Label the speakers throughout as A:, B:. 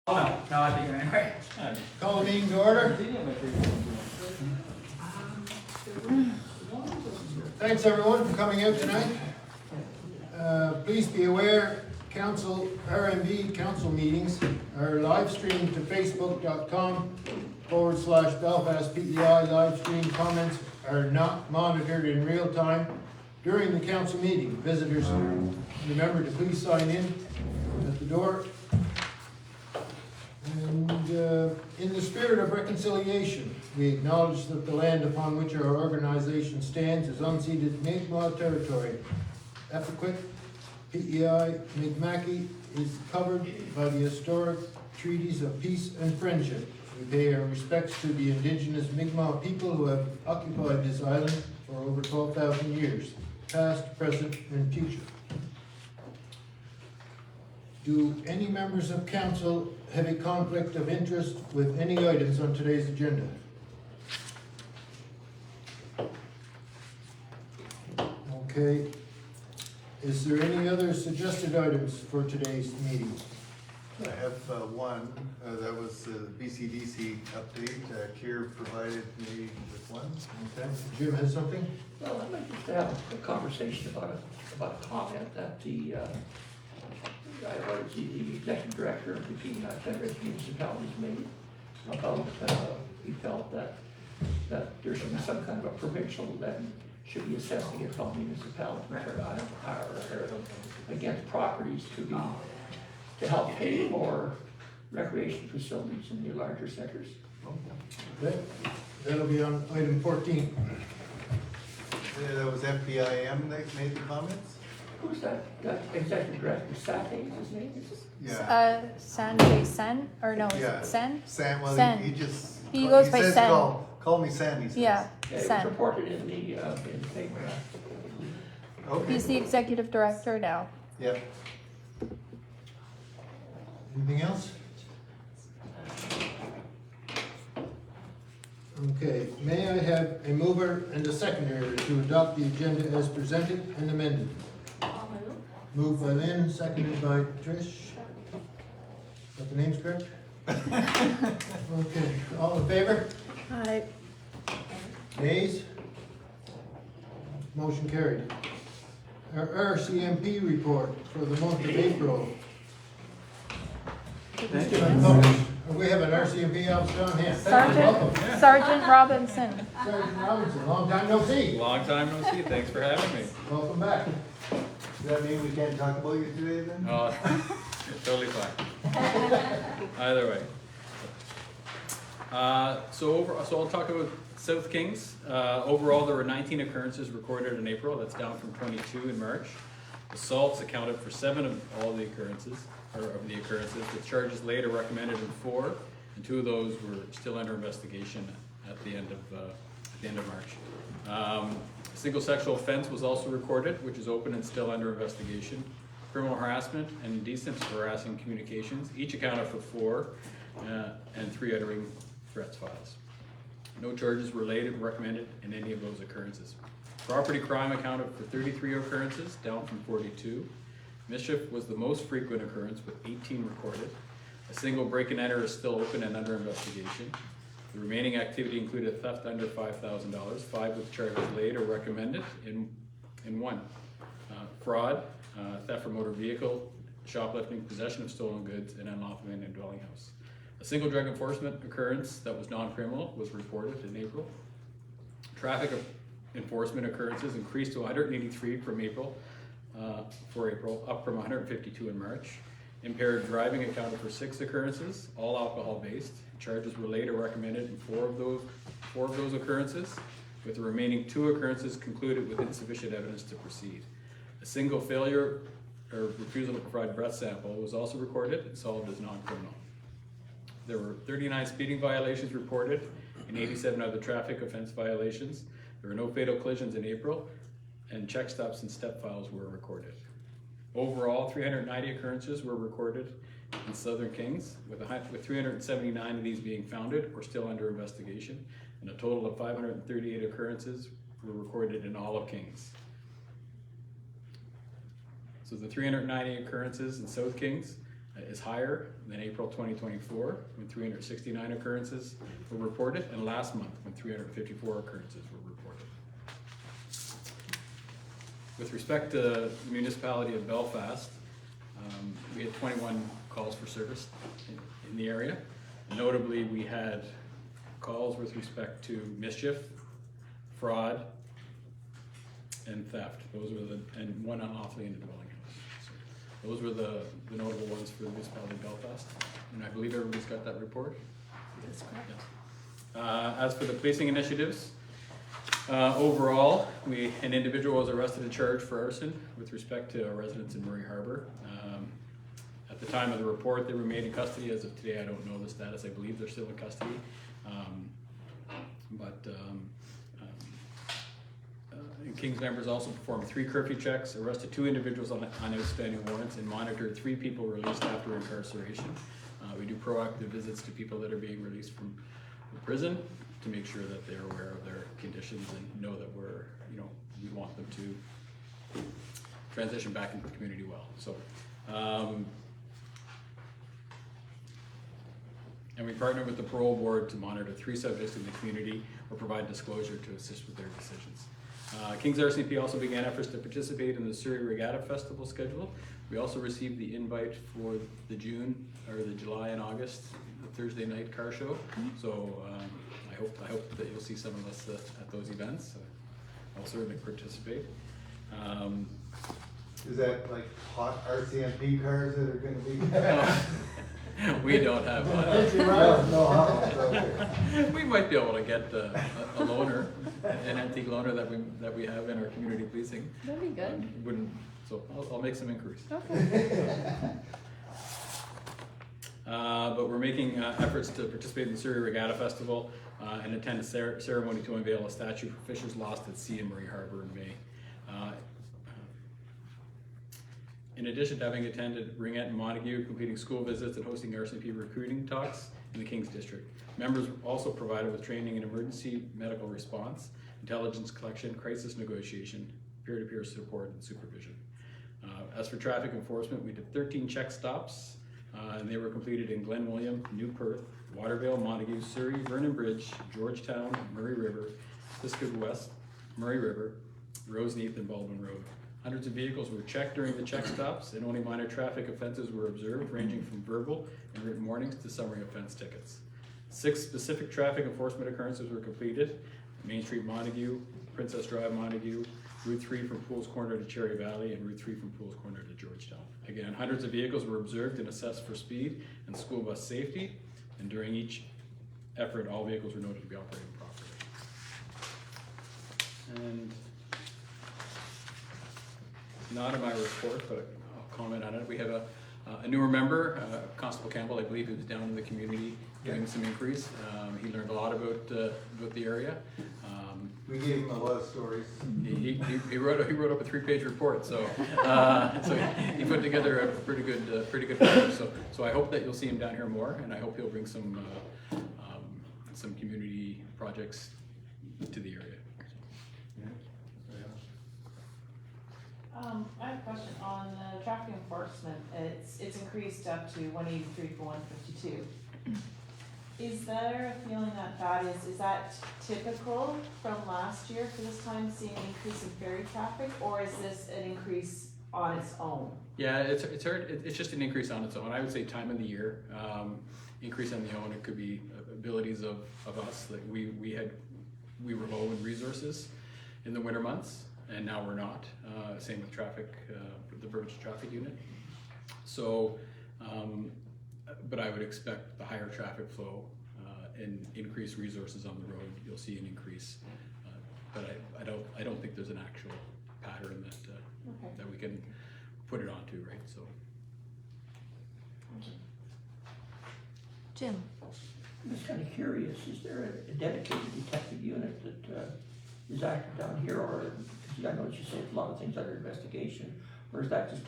A: No, I think anyway.
B: Call the meeting to order. Thanks everyone for coming out tonight. Please be aware, RMB Council meetings are live streamed to facebook.com/Belfast PEI. Live stream comments are not monitored in real time during the council meeting. Visitors, remember to please sign in at the door. And in the spirit of reconciliation, we acknowledge that the land upon which our organization stands is unceded Mi'kmaq territory. Epiquet, PEI, Mi'kmaqi is covered by the historic treaties of peace and friendship. We pay our respects to the indigenous Mi'kmaq people who have occupied this island for over 12,000 years, past, present, and future. Do any members of council have a conflict of interest with any items on today's agenda? Okay. Is there any other suggested items for today's meeting?
C: I have one, that was the BCDC update. Keir provided me with one.
B: Okay. Jim has something?
D: Well, I'd like just to have a conversation about a comment that the executive director of the Federation Municipalities made about, he felt that there should be some kind of a provincial levy should be assessing if all municipalities are against properties to help pay for recreation facilities in the larger centers.
B: Okay. That'll be on item 14.
C: That was FPIM that made the comments?
D: Who's that? That executive director, Sate is his name?
C: Yeah.
E: Sanjay Sen, or no, is
C: Yeah.
E: it Sen?
C: Sam, well,
E: Sen.
C: he just.
E: He goes by
C: says
E: Sen.
C: Call me Sam, he says.
E: Yeah,
D: It was
E: Sen.
D: reported in the paper.
C: Okay.
E: He's the executive director now.
C: Yep.
B: Anything else? Okay, may I have a mover and a seconder to adopt the agenda as presented and amended? Moved by Lynn, seconded by Trish. Got the names correct? Okay, all in favor?
E: Aye.
B: Nays? Motion carried. Our RCMP report for the month of April. We have an RCMP officer on hand. Welcome.
E: Sergeant Robinson.
B: Sergeant Robinson, long time no see.
F: Long time no see. Thanks for having me.
B: Welcome back.
C: Does that mean we can't talk about you today then?
F: Oh, totally fine. Either way. So I'll talk about South Kings. Overall, there were 19 occurrences recorded in April. That's down from 22 in March. Assaults accounted for 7 of all the occurrences, with charges later recommended in 4, and 2 of those were still under investigation at the end of March. A single sexual offense was also recorded, which is open and still under investigation. Criminal harassment and indecent harassing communications each accounted for 4, and 3 uttering threats files. No charges were laid or recommended in any of those occurrences. Property crime accounted for 33 occurrences, down from 42. Mischief was the most frequent occurrence, with 18 recorded. A single break and enter is still open and under investigation. The remaining activity included theft under $5,000, 5 with charges laid or recommended in 1. Fraud, theft from motor vehicle, shoplifting, possession of stolen goods, and unlawful in a dwelling house. A single drug enforcement occurrence that was non-criminal was reported in April. Traffic enforcement occurrences increased to 183 from April, up from 152 in March. Impaired driving accounted for 6 occurrences, all alcohol-based. Charges were later recommended in 4 of those occurrences, with the remaining 2 occurrences concluded with insufficient evidence to proceed. A single failure or refusal to provide breath sample was also recorded and solved as non-criminal. There were 39 speeding violations reported and 87 other traffic offense violations. There were no fatal collisions in April, and check stops and step files were recorded. Overall, 390 occurrences were recorded in Southern Kings, with 379 of these being founded or still under investigation, and a total of 538 occurrences were recorded in all of Kings. So the 390 occurrences in South Kings is higher than April 2024, when 369 occurrences were reported, and last month, when 354 occurrences were reported. With respect to the municipality of Belfast, we had 21 calls for service in the area. Notably, we had calls with respect to mischief, fraud, and theft. Those were and one unlawfully in the dwelling house. So those were the notable ones for the municipality of Belfast. And I believe everybody's got that report?
E: That's correct.
F: Yes. As for the policing initiatives, overall, an individual was arrested and charged for arson with respect to a residence in Murray Harbor. At the time of the report, they remain in custody. As of today, I don't know the status. I believe they're still in custody. And King's members also performed 3 curfew checks, arrested 2 individuals on outstanding warrants, and monitored 3 people released after incarceration. We do proactive visits to people that are being released from prison to make sure that they're aware of their conditions and know that we want them to transition back into the community well. So, and we partner with the parole board to monitor 3 subjects in the community or provide disclosure to assist with their decisions. King's RCMP also began efforts to participate in the Surrey Regatta Festival schedule. We also received the invite for the July and August Thursday night car show. So I hope that you'll see some of us at those events. I'll certainly participate.
C: Is that like hot RCMP cars that are gonna be?
F: We don't have one.
C: No,
F: We might be able to get a loaner, an antique loaner that we have in our community policing.
E: That'd be good.
F: Wouldn't, so I'll make some inquiries.
E: Okay.
F: But we're making efforts to participate in the Surrey Regatta Festival and attend a ceremony to unveil a statue for fishers lost at sea in Murray Harbor in May. In addition to having attended Ringette and Montague, completing school visits and hosting RCMP recruiting talks in the King's District. Members also provided with training in emergency medical response, intelligence collection, crisis negotiation, peer-to-peer support, and supervision. As for traffic enforcement, we did 13 check stops, and they were completed in Glen William, New Perth, Watervale, Montague, Surrey, Vernon Bridge, Georgetown, Murray River, Fiskard West, Murray River, Roseneath, and Baldwin Road. Hundreds of vehicles were checked during the check stops, and only minor traffic offenses were observed, ranging from verbal and written warnings to summary offense tickets. 6 specific traffic enforcement occurrences were completed: Main Street Montague, Princess Drive Montague, Route 3 from Pools Corner to Cherry Valley, and Route 3 from Pools Corner to Georgetown. Again, hundreds of vehicles were observed and assessed for speed and school bus safety, and during each effort, all vehicles were noted to be operating properly. And not in my report, but I'll comment on it. We have a newer member, Constable Campbell. I believe he was down in the community doing some inquiries. He learned a lot about the area.
C: we gave him a lot of stories.
F: He wrote up a 3-page report, so he put together a pretty good package. So I hope that you'll see him down here more, and I hope he'll bring some community projects to the area.
A: I have a question on the traffic enforcement. It's increased up to 183 from 152. Is there a feeling that is that typical from last year for this time, seeing an increase in ferry traffic, or is this an increase on its own?
F: Yeah, it's hard. It's just an increase on its own. I would say time of the year, increase on the own. It could be abilities of us. Like we were low in resources in the winter months, and now we're not. Same with traffic, the Burbage Traffic Unit. So, but I would expect the higher traffic flow and increased resources on the road. You'll see an increase, but I don't think there's an actual pattern that we can put it onto, right? So.
E: Jim?
D: I'm just kind of curious, is there a dedicated detective unit that is active down here, or, because I know you say a lot of things under investigation, or is that just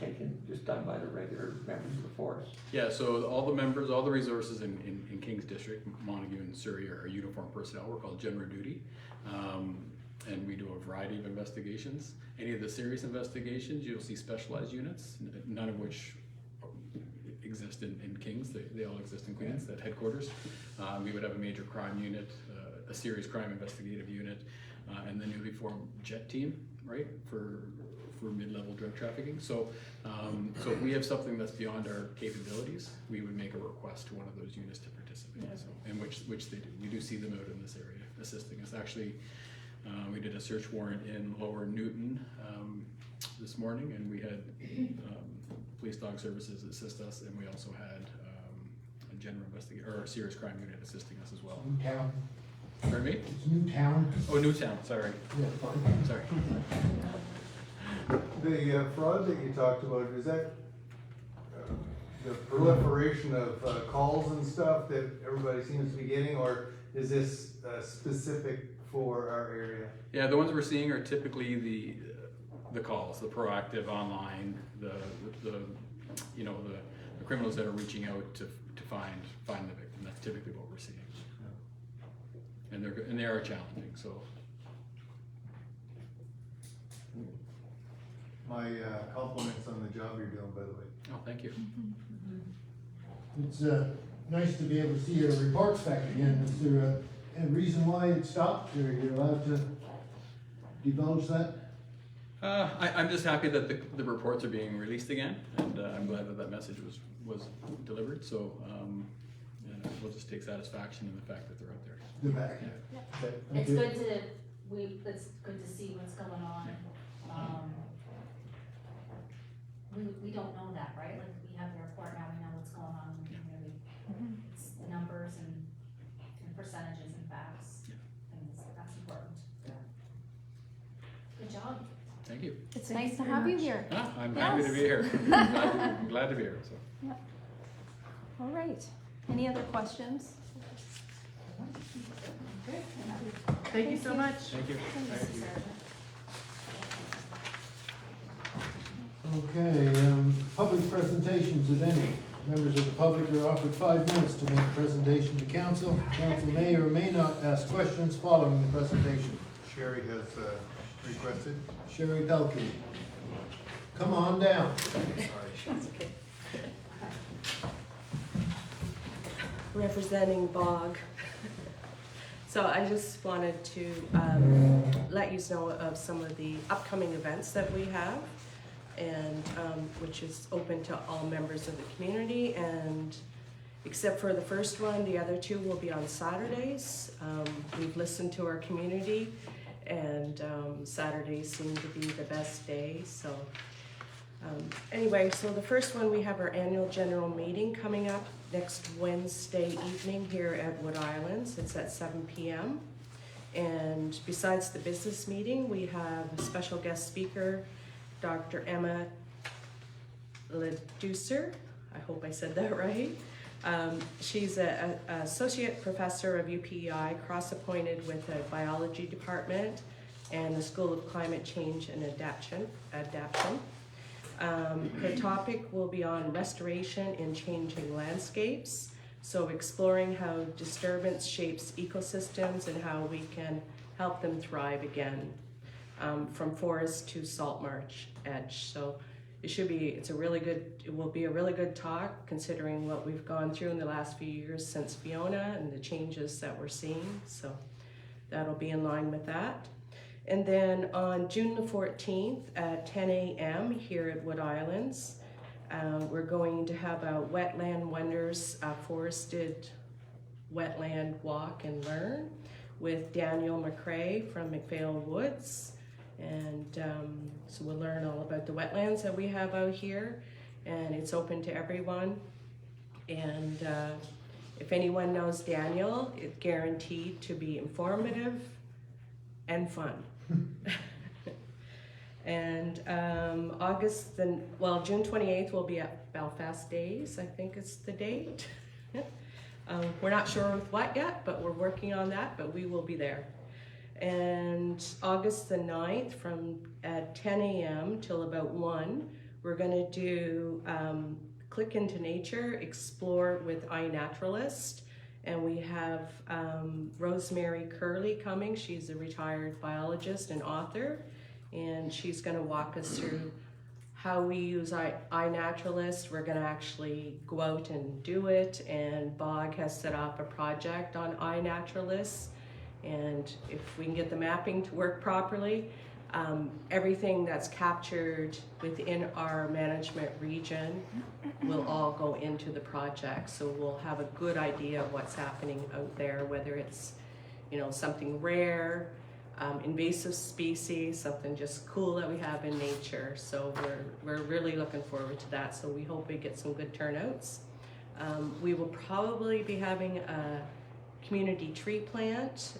D: done by the regular members of the force? Yeah,
F: so all the members, all the resources in King's District, Montague and Surrey are uniformed personnel. We're called general duty, and we do a variety of investigations. Any of the serious investigations, you'll see specialized units, none of which exist in Kings, they all exist in Queens, that headquarters. We would have a major crime unit, a serious crime investigative unit, and the newly formed JET team, right, for mid-level drug trafficking. So if we have something that's beyond our capabilities, we would make a request to one of those units to participate, so, and which they do. We do see them out in this area assisting us. Actually, we did a search warrant in Lower Newton this morning, and we had police dog services assist us, and we also had a general investigator, or a serious crime unit assisting us as well.
B: Newtown,
F: Pardon me?
B: it's Newtown.
F: Oh, Newtown, sorry,
B: Yeah, fine.
F: sorry.
C: The fraud that you talked about, is that the proliferation of calls and stuff that everybody seems to be getting, or is this specific for our area?
F: Yeah, the ones we're seeing are typically the calls, the proactive online, the criminals that are reaching out to find the victim. That's typically what we're seeing. And they are challenging, so.
C: My compliments on the job you're doing, by the way.
F: Oh, thank you.
B: It's nice to be able to see your reports back again. Is there a reason why it stopped, or you're allowed to divulge that?
F: I'm just happy that the reports are being released again, and I'm glad that message was delivered. So we'll just take satisfaction in the fact that they're out there.
B: They're back.
A: Yeah.
B: Okay, thank
E: It's
B: you.
E: good it's good to see what's going on. We don't know that, right? Like, we have the report now, we know what's going on in the community. It's the numbers and percentages and facts, things, that's important. Good job.
F: Thank you.
G: It's nice to have you here.
F: I'm happy to be here. Glad to be here. So.
G: All right. Any other questions?
A: Thank you so much.
F: Thank you.
B: Okay, public presentations, if any. Members of the public are offered 5 minutes to make a presentation to council. Council may or may not ask questions following the presentation.
C: Sherry has requested.
B: Sherry Pelkey, come on down.
H: Representing BOG. So I just wanted to let you know of some of the upcoming events that we have, and which is open to all members of the community, and except for the first one, the other two will be on Saturdays. We've listened to our community, and Saturdays seem to be the best day. So anyway, so the first one, we have our annual general meeting coming up next Wednesday evening here at Wood Islands. It's at 7 p.m. And besides the business meeting, we have a special guest speaker, Dr. Emma Leducer. I hope I said that right. She's an associate professor of UPEI, cross-appointed with the biology department and the School of Climate Change and Adaptation. Her topic will be on restoration in changing landscapes, so exploring how disturbance shapes ecosystems and how we can help them thrive again, from forest to salt marsh edge. So it will be a really good talk, considering what we've gone through in the last few years since Fiona and the changes that we're seeing. So that'll be in line with that. And then on June the 14th at 10 a.m. here at Wood Islands, we're going to have a Wetland Wonders forested wetland walk and learn with Daniel McRae from McPhail Woods. And so we'll learn all about the wetlands that we have out here, and it's open to everyone. And if anyone knows Daniel, it's guaranteed to be informative and fun. And June 28th will be at Belfast Days, I think it's the date. We're not sure with what yet, but we're working on that, but we will be there. And August the 9th at 10 a.m. till about 1, we're gonna do Click into Nature, Explore with iNaturalist. And we have Rosemary Curley coming. She's a retired biologist and author, and she's gonna walk us through how we use iNaturalist. We're gonna actually go out and do it, and Bog has set up a project on iNaturalist. And if we can get the mapping to work properly, everything that's captured within our management region will all go into the project. So we'll have a good idea of what's happening out there, whether it's, you know, something rare, invasive species, something just cool that we have in nature. So we're really looking forward to that. So we hope we get some good turnouts. We will probably be having a community tree plant,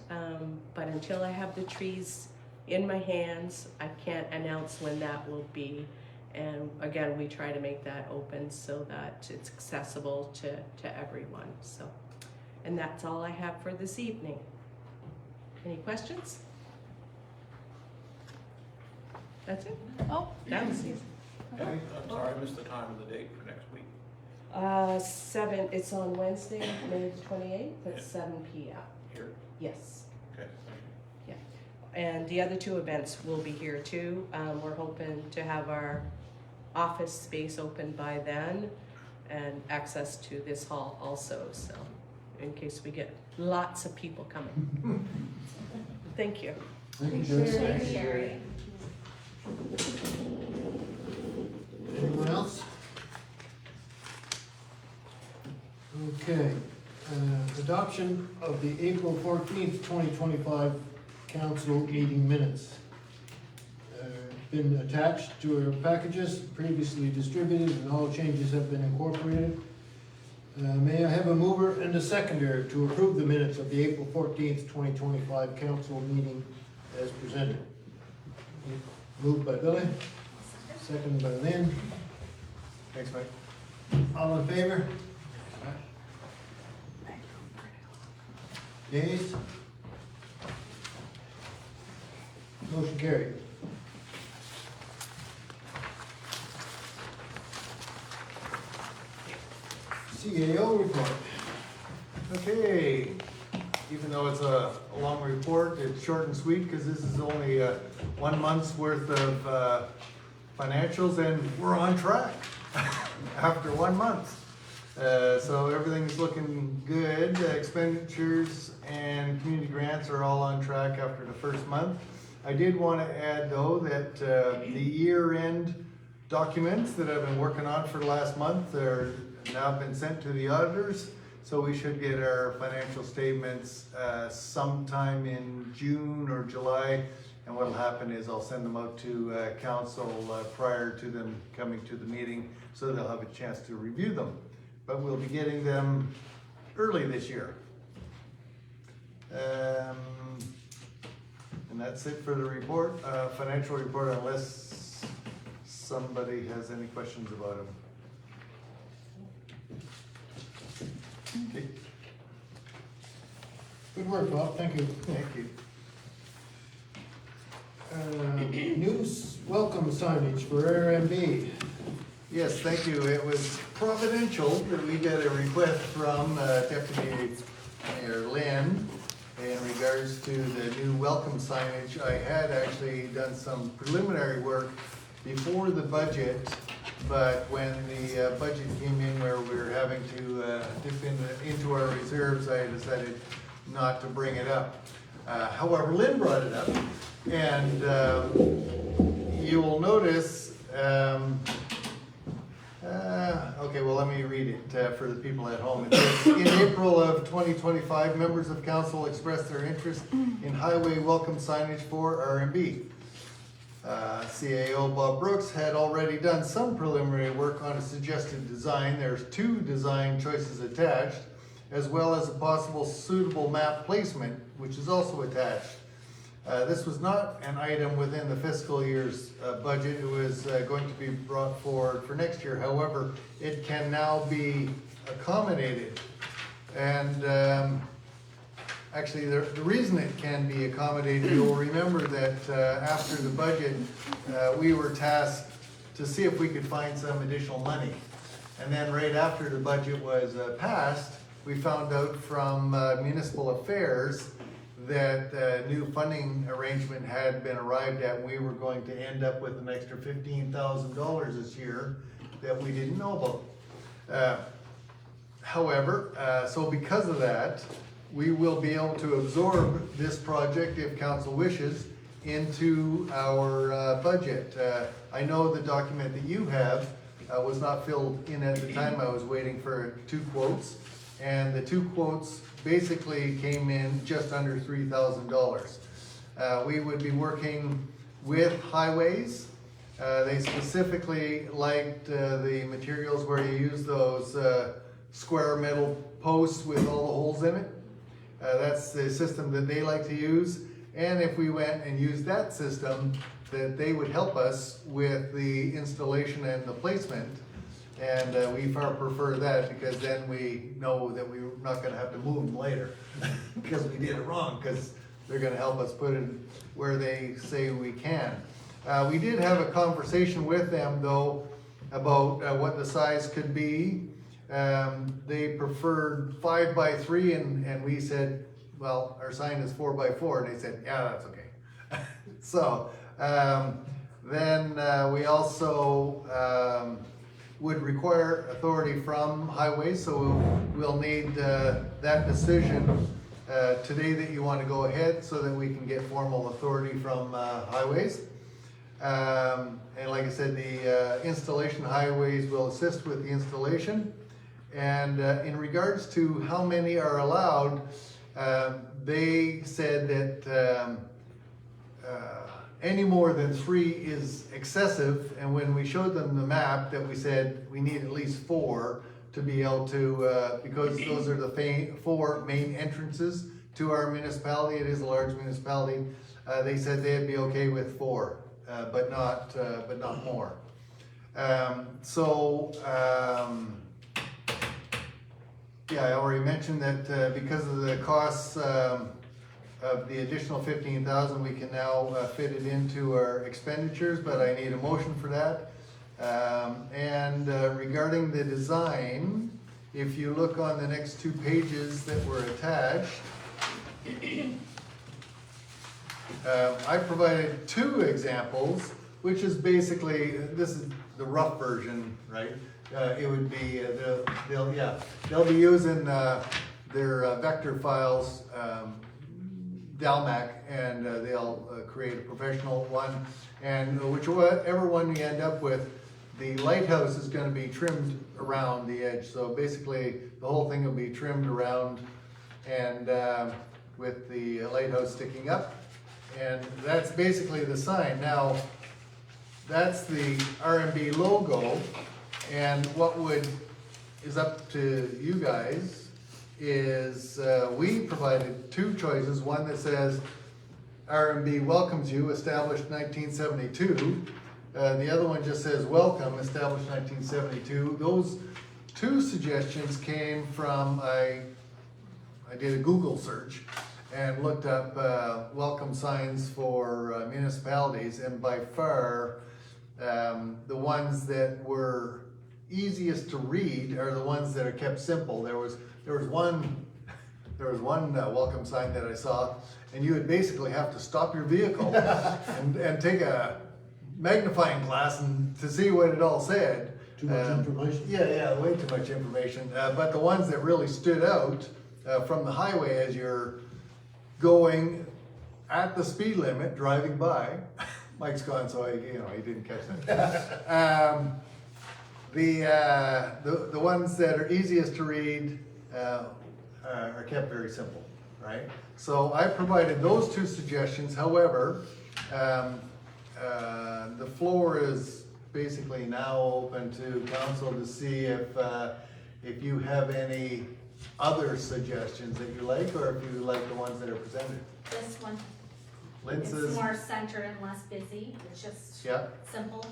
H: but until I have the trees in my hands, I can't announce when that will be. And again, we try to make that open so that it's accessible to everyone. So, and that's all I have for this evening. Any questions? That's it?
G: Oh,
H: That was easy.
I: Okay, I'm sorry, I missed the time of the date for next week.
H: it's on Wednesday, May the 28th at 7 p.m.
I: Here?
H: Yes.
I: Okay, thank you.
H: And the other two events will be here too. We're hoping to have our office space open by then and access to this hall also, so in case we get lots of people coming. Thank you.
B: Thank you, Joyce.
E: Thank you, Sherry.
B: Anyone else? Okay, adoption of the April 14th, 2025 council meeting minutes. Been attached to our packages, previously distributed, and all changes have been incorporated. May I have a mover and a seconder to approve the minutes of the April 14th, 2025 council meeting as presented? Moved by Billy, seconded by Lynn.
C: Thanks, Mike.
B: All in favor? Nays? Motion carried. CAO report.
C: Okay, even though it's a long report, it's short and sweet because this is only 1 month's worth of financials, and we're on track after 1 month. So everything's looking good. Expenditures and community grants are all on track after the first month. I did want to add though that the year-end documents that I've been working on for the last month are now been sent to the auditors. So we should get our financial statements sometime in June or July. And what'll happen is I'll send them out to council prior to them coming to the meeting, so they'll have a chance to review them. But we'll be getting them early this year. And that's it for the report, financial report, unless somebody has any questions about them. Okay.
B: Good work, Bob, thank you.
C: Thank you.
B: New welcome signage for RMB.
C: Yes, thank you. It was providential that we got a request from Deputy Mayor Lynn in regards to the new welcome signage. I had actually done some preliminary work before the budget, but when the budget came in where we were having to dip into our reserves, I decided not to bring it up. However, Lynn brought it up, and you will notice, okay, well, let me read it for the people at home. It says, in April of 2025, members of council expressed their interest in highway welcome signage for RMB. CAO Bob Brooks had already done some preliminary work on a suggested design. There's 2 design choices attached, as well as a possible suitable map placement, which is also attached. This was not an item within the fiscal year's budget. It was going to be brought forward for next year. However, it can now be accommodated. And actually, the reason it can be accommodated, you'll remember that after the budget, we were tasked to see if we could find some additional money. And then right after the budget was passed, we found out from Municipal Affairs that a new funding arrangement had been arrived at, and we were going to end up with an extra $15,000 this year that we didn't know about. However, so because of that, we will be able to absorb this project, if council wishes, into our budget. I know the document that you have was not filled in at the time. I was waiting for 2 quotes, and the 2 quotes basically came in just under $3,000. We would be working with highways. They specifically liked the materials where you use those square metal posts with all the holes in it. That's the system that they like to use. And if we went and used that system, that they would help us with the installation and the placement. And we far prefer that, because then we know that we're not gonna have to move them later because we did it wrong, because they're gonna help us put it where they say we can. We did have a conversation with them though about what the size could be. They preferred 5 by 3, and we said, well, our sign is 4 by 4, and they said, yeah, that's okay. So then we also would require authority from highways, so we'll need that decision today that you want to go ahead, so that we can get formal authority from highways. And like I said, the installation highways will assist with the installation. And in regards to how many are allowed, they said that any more than 3 is excessive, and when we showed them the map, that we said we need at least 4 to be able to, because those are the 4 main entrances to our municipality. It is a large municipality. They said they'd be okay with 4, but not more. Yeah, I already mentioned that because of the costs of the additional 15,000, we can now fit it into our expenditures, but I need a motion for that. And regarding the design, if you look on the next 2 pages that were attached, I provided 2 examples, which is basically, this is the rough version, right? It would be, they'll be using their vector files, Dalmac, and they'll create a professional one. And whichever one you end up with, the lighthouse is going to be trimmed around the edge. So basically, the whole thing will be trimmed around, and with the lighthouse sticking up. And that's basically the sign. Now, that's the RMB logo. And what is up to you guys is we provided 2 choices. One that says RMB welcomes you, established 1972. The other one just says welcome, established 1972. Those 2 suggestions came from, I did a Google search and looked up welcome signs for municipalities, and by far the ones that were easiest to read are the ones that are kept simple. There was one welcome sign that I saw, and you would basically have to stop your vehicle and take a magnifying glass and to see what it all said.
B: Too much information?
C: Yeah, way too much information. But the ones that really stood out from the highway as you're going at the speed limit, driving by, Mike's gone, so he didn't catch that. The ones that are easiest to read are kept very simple, right? So I provided those 2 suggestions. However, the floor is basically now open to council to see if you have any other suggestions that you like, or if you like the ones that are presented.
E: This one,
C: Lintz's,
E: it's more centered and less busy, it's just
C: yeah.
E: simple.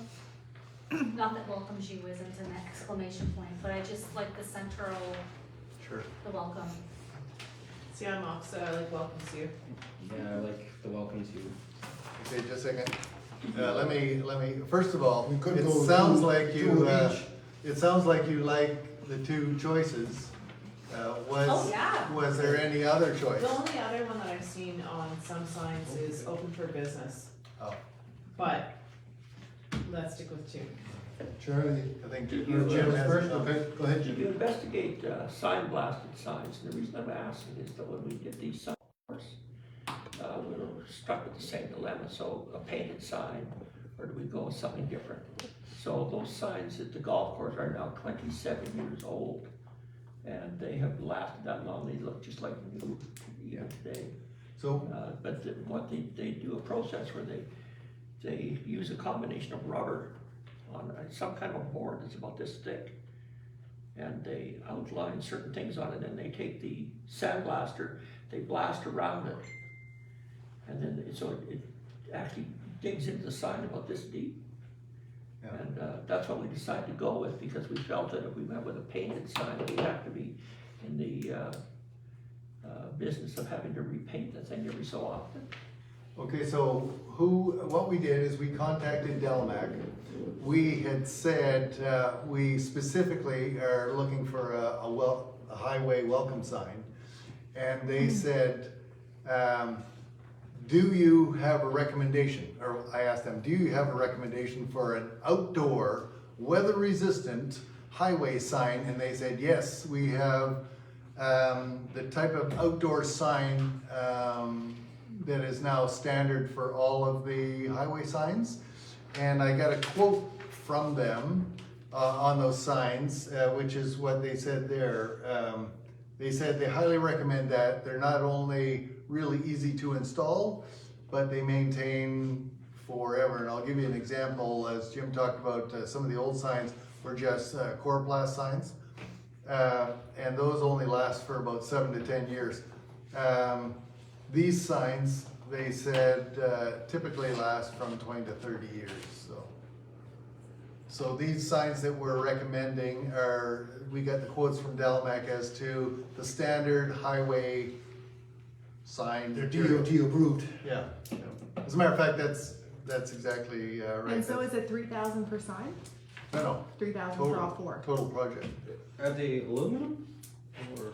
E: Not that welcomes you isn't an exclamation point, but I just like the central,
C: Sure.
E: the welcome.
A: See, I'm opposite, I like welcomes you.
J: Yeah, I like the welcomes you.
C: Okay, just a second. Let me, first of all,
B: We could
C: it
B: go
C: sounds
B: 2
C: like you,
B: each.
C: it sounds like you like the 2 choices.
E: Oh, yeah.
C: was there any other choice?
A: The only other one that I've seen on some signs is open for business,
C: Oh,
A: but let's stick with two.
B: Charlie,
C: I think
D: Did
C: Jim
D: you,
C: has
B: first,
C: some.
B: okay, go ahead,
D: Did
B: Jim.
D: you investigate sign blasted signs? And the reason I'm asking is that when we did these signs, we were stuck with the same dilemma. So a painted sign, or do we go with something different? So those signs at the golf course are now 27 years old, and they have lasted that long. They look just like new even today.
C: So,
D: But what they do a process where they use a combination of rubber on some kind of a board that's about this thick. And they outline certain things on it, and they take the sandblaster, they blast around it. And then, so it actually digs into the sign about this deep.
C: Yeah.
D: And that's what we decided to go with, because we felt that if we went with a painted sign, we'd have to be in the business of having to repaint the thing every so often.
C: okay, so what we did is we contacted Delmac. We had said, we specifically are looking for a highway welcome sign. And they said, do you have a recommendation? Or I asked them, do you have a recommendation for an outdoor, weather-resistant highway sign? And they said, yes, we have the type of outdoor sign that is now standard for all of the highway signs. And I got a quote from them on those signs, which is what they said there. They said they highly recommend that. They're not only really easy to install, but they maintain forever. And I'll give you an example, as Jim talked about, some of the old signs were just coroplast signs. And those only last for about 7 to 10 years. These signs, they said, typically last from 20 to 30 years. So these signs that we're recommending are, we got the quotes from Delmac as to the standard highway sign.
B: They're
C: material.
B: DOT approved.
C: Yeah. As a matter of fact, that's exactly right.
K: And so is it 3,000 per sign?
C: No,
K: 3,000 for all four?
C: total project.
J: Are they aluminum? Or?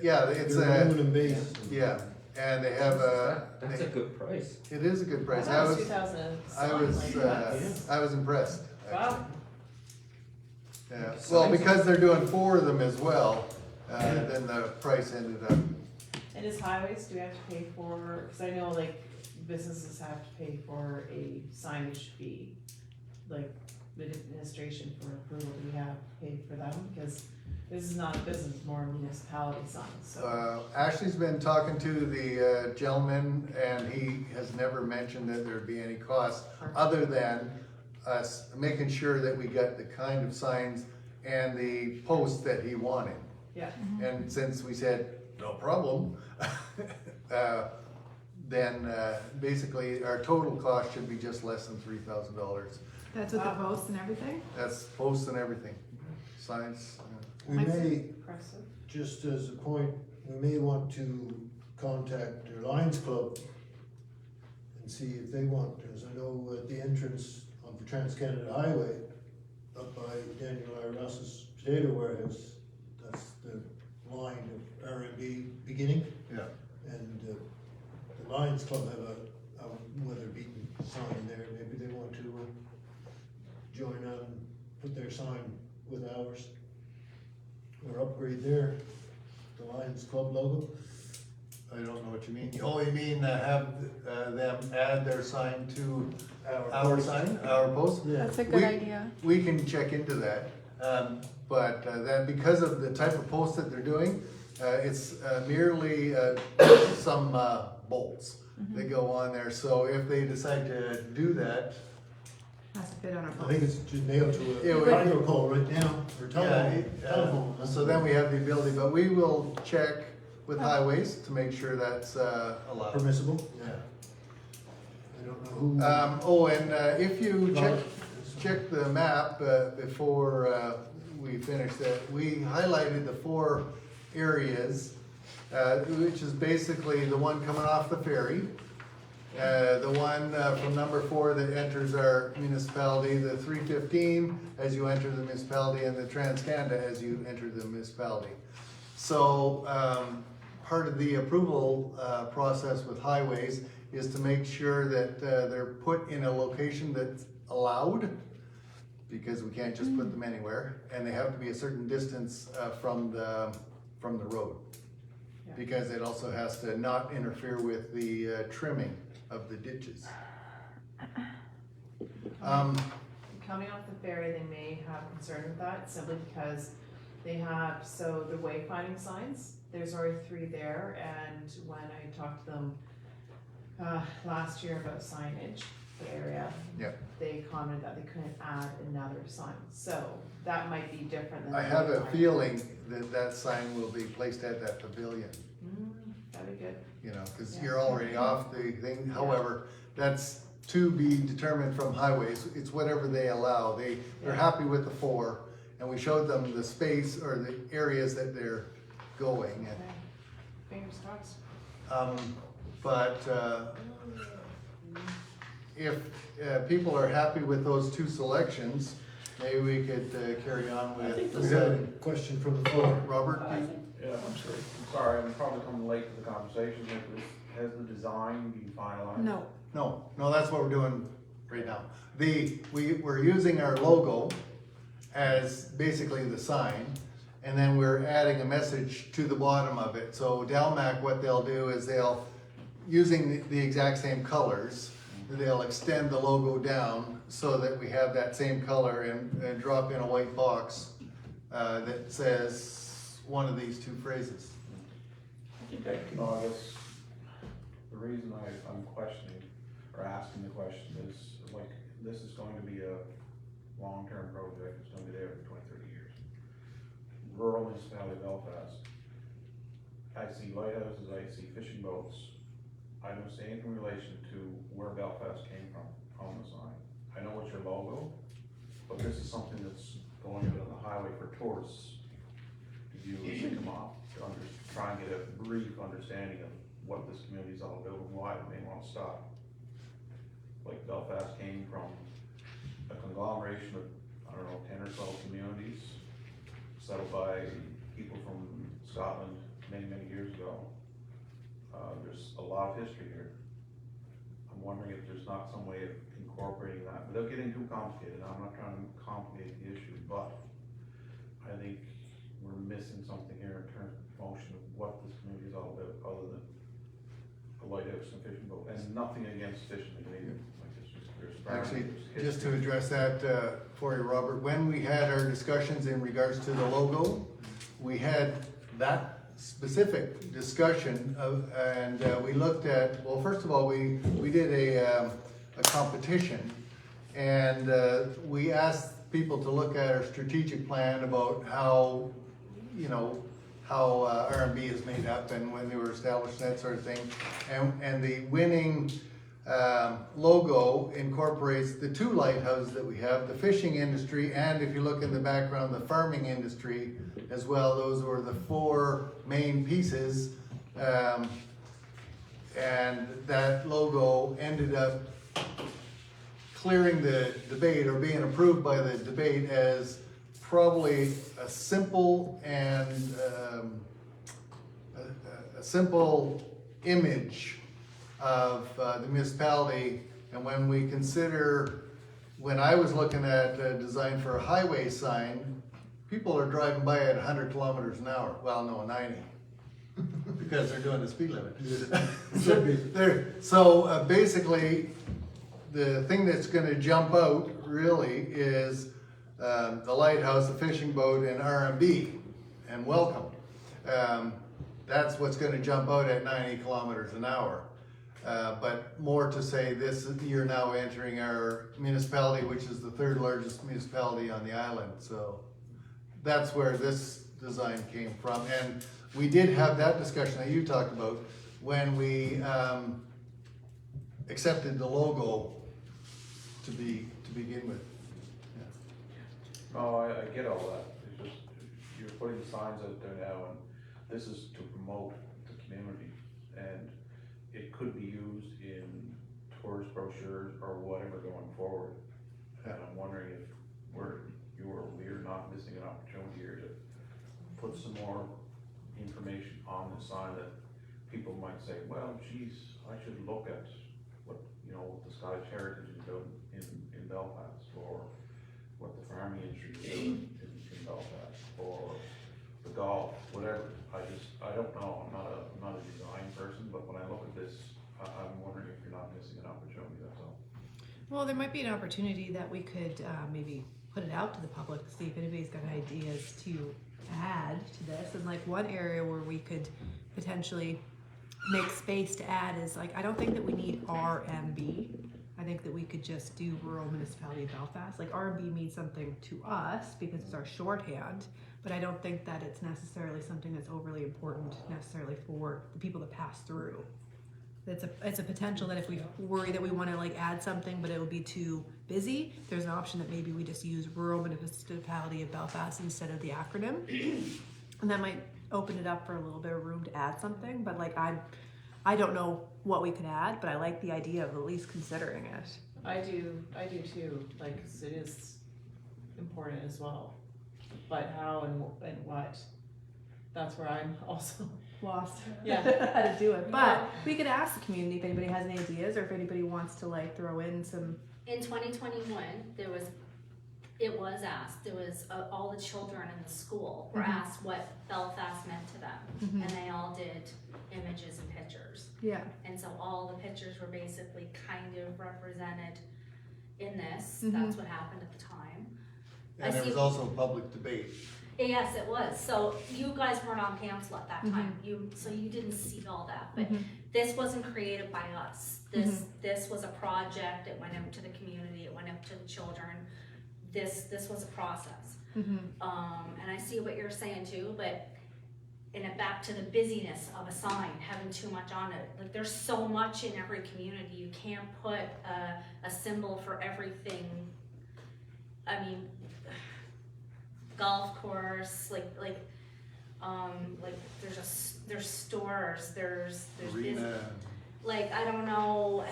C: Yeah, it's
B: They're aluminum base.
C: yeah, and they have
J: That's a good price.
C: it is a good price.
A: That was 2000.
C: I was impressed.
A: Wow.
C: actually. Yeah, well, because they're doing 4 of them as well, then the price ended up.
A: And as highways, do we have to pay for, cause I know like businesses have to pay for a signage fee, like the administration for approval, do we have to pay for them? Because this is not a business, it's more a municipality sign, so.
C: Ashley's been talking to the gentleman, and he has never mentioned that there'd be any cost other than us making sure that we got the kind of signs and the posts that he wanted.
A: Yeah.
C: And since we said, no problem, then basically our total cost should be just less than $3,000.
K: That's with the posts and everything?
C: That's posts and everything, signs.
B: We
K: I
B: may,
A: Impressive.
B: just as a point, we may want to contact their Lions Club and see if they want, because I know at the entrance of the Trans-Canada Highway, up by Daniel R. Ross's potato warehouse, that's the line of RMB beginning,
C: Yeah.
B: and the Lions Club have a weather-beaten sign there, maybe they want to join on and put their sign with ours, or upgrade the Lions Club logo.
C: I don't know what you mean. Oh, you mean have them add their sign to our sign, our post?
K: That's a good
C: We-
K: idea.
C: We can check into that, but then because of the type of post that they're doing, it's merely some bolts that go on there. So if they decide to do that,
K: Has to fit on our
B: I think
K: posts.
B: it's just nailed to
C: Yeah,
B: a
C: we-
B: radio pole right now, or telephone.
C: so then we have the ability, but we will check with highways to make sure that's allowed.
B: Permissible?
C: Yeah.
B: I don't know who.
C: And if you check the map before we finish that, we highlighted the 4 areas, which is basically the one coming off the ferry, the one from number 4 that enters our municipality, the 315 as you enter the municipality, and the Trans-Canada as you enter the municipality. So part of the approval, process with highways is to make sure that, they're put in a location that's allowed, because we can't just put them anywhere, and they have to be a certain distance, from the road.
A: Yeah.
C: Because it also has to not interfere with the, trimming of the ditches.
A: Coming off the ferry, they may have concern with that simply because they have, so the wayfinding signs, there's already 3 there, and when I talked to them last year about signage, the area,
C: Yep.
A: they commented that they couldn't add another sign, so that might be different than.
C: I
A: the
C: have a
A: wayfinding.
C: feeling that that sign will be placed at that pavilion,
A: That'd be good.
C: you know, cause
A: Yeah.
C: you're already off the thing, however, that's to be determined from highways, it's whatever they allow, they're
A: Yeah.
C: happy with the 4, and we showed them the space or the areas that they're going, and,
A: Okay. Fingers crossed.
C: but, if, people are happy with those 2 selections, maybe we could, carry on
D: I think
C: with.
B: We have a question from the floor.
C: Robert,
D: I think,
I: Yeah, I'm sorry, I'm probably coming late to the conversation, but has the design been finalized?
K: No,
C: No, that's what we're doing right now. We're using our logo as basically the sign, and then we're adding a message to the bottom of it. So Delmac, what they'll do is using the exact same colors, they'll extend the logo down so that we have that same color and drop in a white box, that says one of these 2 phrases.
D: I think I can.
I: No, I guess the reason I'm questioning or asking the question is, like, this is going to be a long-term project, it's gonna be there for 20, 30 years. Rural municipality of Belfast, I see lighthouses, I see fishing boats, I don't see anything in relation to where Belfast came from on the sign. I know it's your logo, but this is something that's going out on the highway for tourists to use and come off, to try and get a brief understanding of what this community is all about and why they may want to stop. Like Belfast came from a conglomeration of, I don't know, 10 or 12 communities settled by people from Scotland many, many years ago. There's a lot of history here. I'm wondering if there's not some way of incorporating that, without getting too complicated. I'm not trying to complicate the issue, but I think we're missing something here in terms of promotion of what this community is all about, other than a lighthouse and fishing boat, and nothing against fishing in Canadian. Like, it's just, there's
C: Actually,
I: there's
C: just to
I: history.
C: address that, for you, Robert, when we had our discussions in regards to the logo, we had that specific discussion of, and we looked at, well, first of all, we did a competition, and we asked people to look at our strategic plan about how, you know, how RMB is made up and when they were established, that sort of thing. And the winning logo incorporates the 2 lighthouses that we have, the fishing industry, and if you look in the background, the farming industry as well. Those were the 4 main pieces. And that logo ended up clearing the debate, or being approved by the debate, as probably a simple and a simple image of the municipality. And when we consider, when I was looking at a design for a highway sign, people are driving by at 100 kilometers an hour. Well, no, 90. Because they're doing the speed limit.
B: Should be.
C: So basically, the thing that's gonna jump out really is the lighthouse, the fishing boat, and RMB, and welcome. That's what's gonna jump out at 90 kilometers an hour. But more to say, you're now entering our municipality, which is the 3rd largest municipality on the island. So that's where this design came from. And we did have that discussion that you talked about when we accepted the logo to begin with.
I: No, I get all that, it's just, you're putting signs out there now, and this is to promote the community, and it could be used in tourist brochures or whatever going forward. And I'm wondering if we're not missing an opportunity here to put some more information on the sign that people might say, well, geez, I should look at what, what the Scottish Heritage is doing in Belfast, or what the farming industry is doing in Belfast, or the golf, whatever. I don't know, I'm not a design person, but when I look at this, I'm wondering if you're not missing an opportunity, that's all.
K: Well, there might be an opportunity that we could maybe put it out to the public to see if anybody's got ideas to add to this. And like one area where we could potentially make space to add is like, I don't think that we need RMB. I think that we could just do Rural Municipality of Belfast. Like RMB means something to us because it's our shorthand, but I don't think that it's necessarily something that's overly important necessarily for the people that pass through. It's a potential that if we worry that we want to like add something, but it will be too busy, there's an option that maybe we just use Rural Municipality of Belfast instead of the acronym. And that might open it up for a little bit of room to add something, but like I don't know what we could add, but I like the idea of at least considering it.
A: I do too, like, 'cause it is important as well. But how and what, that's where I'm also
K: Lost.
A: Yeah.
K: How to do it, but we could ask the community if anybody has any ideas or if anybody wants to like throw in some.
E: In 2021, it was asked, all the children in the school were asked what Belfast meant to them, and they all did images and pictures.
K: Yeah.
E: And so all the pictures were basically kind of represented in this. That's what happened at the time.
C: And there was also public debate.
E: Yes, it was. So you guys weren't on council at that time. So you didn't see all that. But this wasn't created by us. This was a project. It went out to the community. It went out to the children. This was a process. And I see what you're saying too. But back to the busyness of a sign, having too much on it. Like there's so much in every community. You can't put a symbol for everything. I mean, golf course, like there's stores, there's
C: Arena.
E: like I don't know,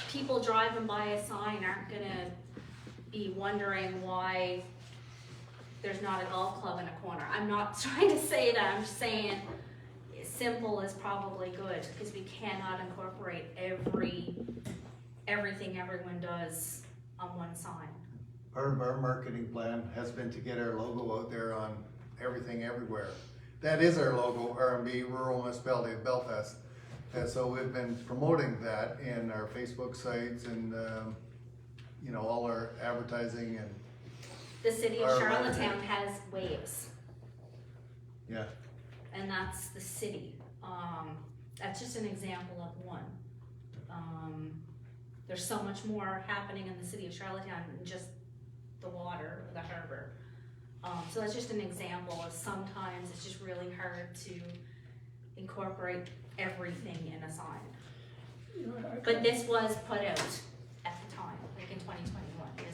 E: people driving by a sign aren't gonna be wondering why there's not a golf club in a corner. I'm not trying to say that, I'm just saying simple is probably good because we cannot incorporate everything everyone does on one sign.
C: Part of our marketing plan has been to get our logo out there on everything, everywhere. That is our logo, RMB, Rural Municipality of Belfast. And so we've been promoting that in our Facebook sites and, all our advertising and.
E: The city of
C: Our
E: Charlottetown
C: marketing.
E: has waves,
C: Yeah.
E: and that's the city. That's just an example of one. There's so much more happening in the city of Charlottetown than just the water or the harbor. So that's just an example of sometimes it's just really hard to incorporate everything in a sign. But this was put out at the time, like in 2021.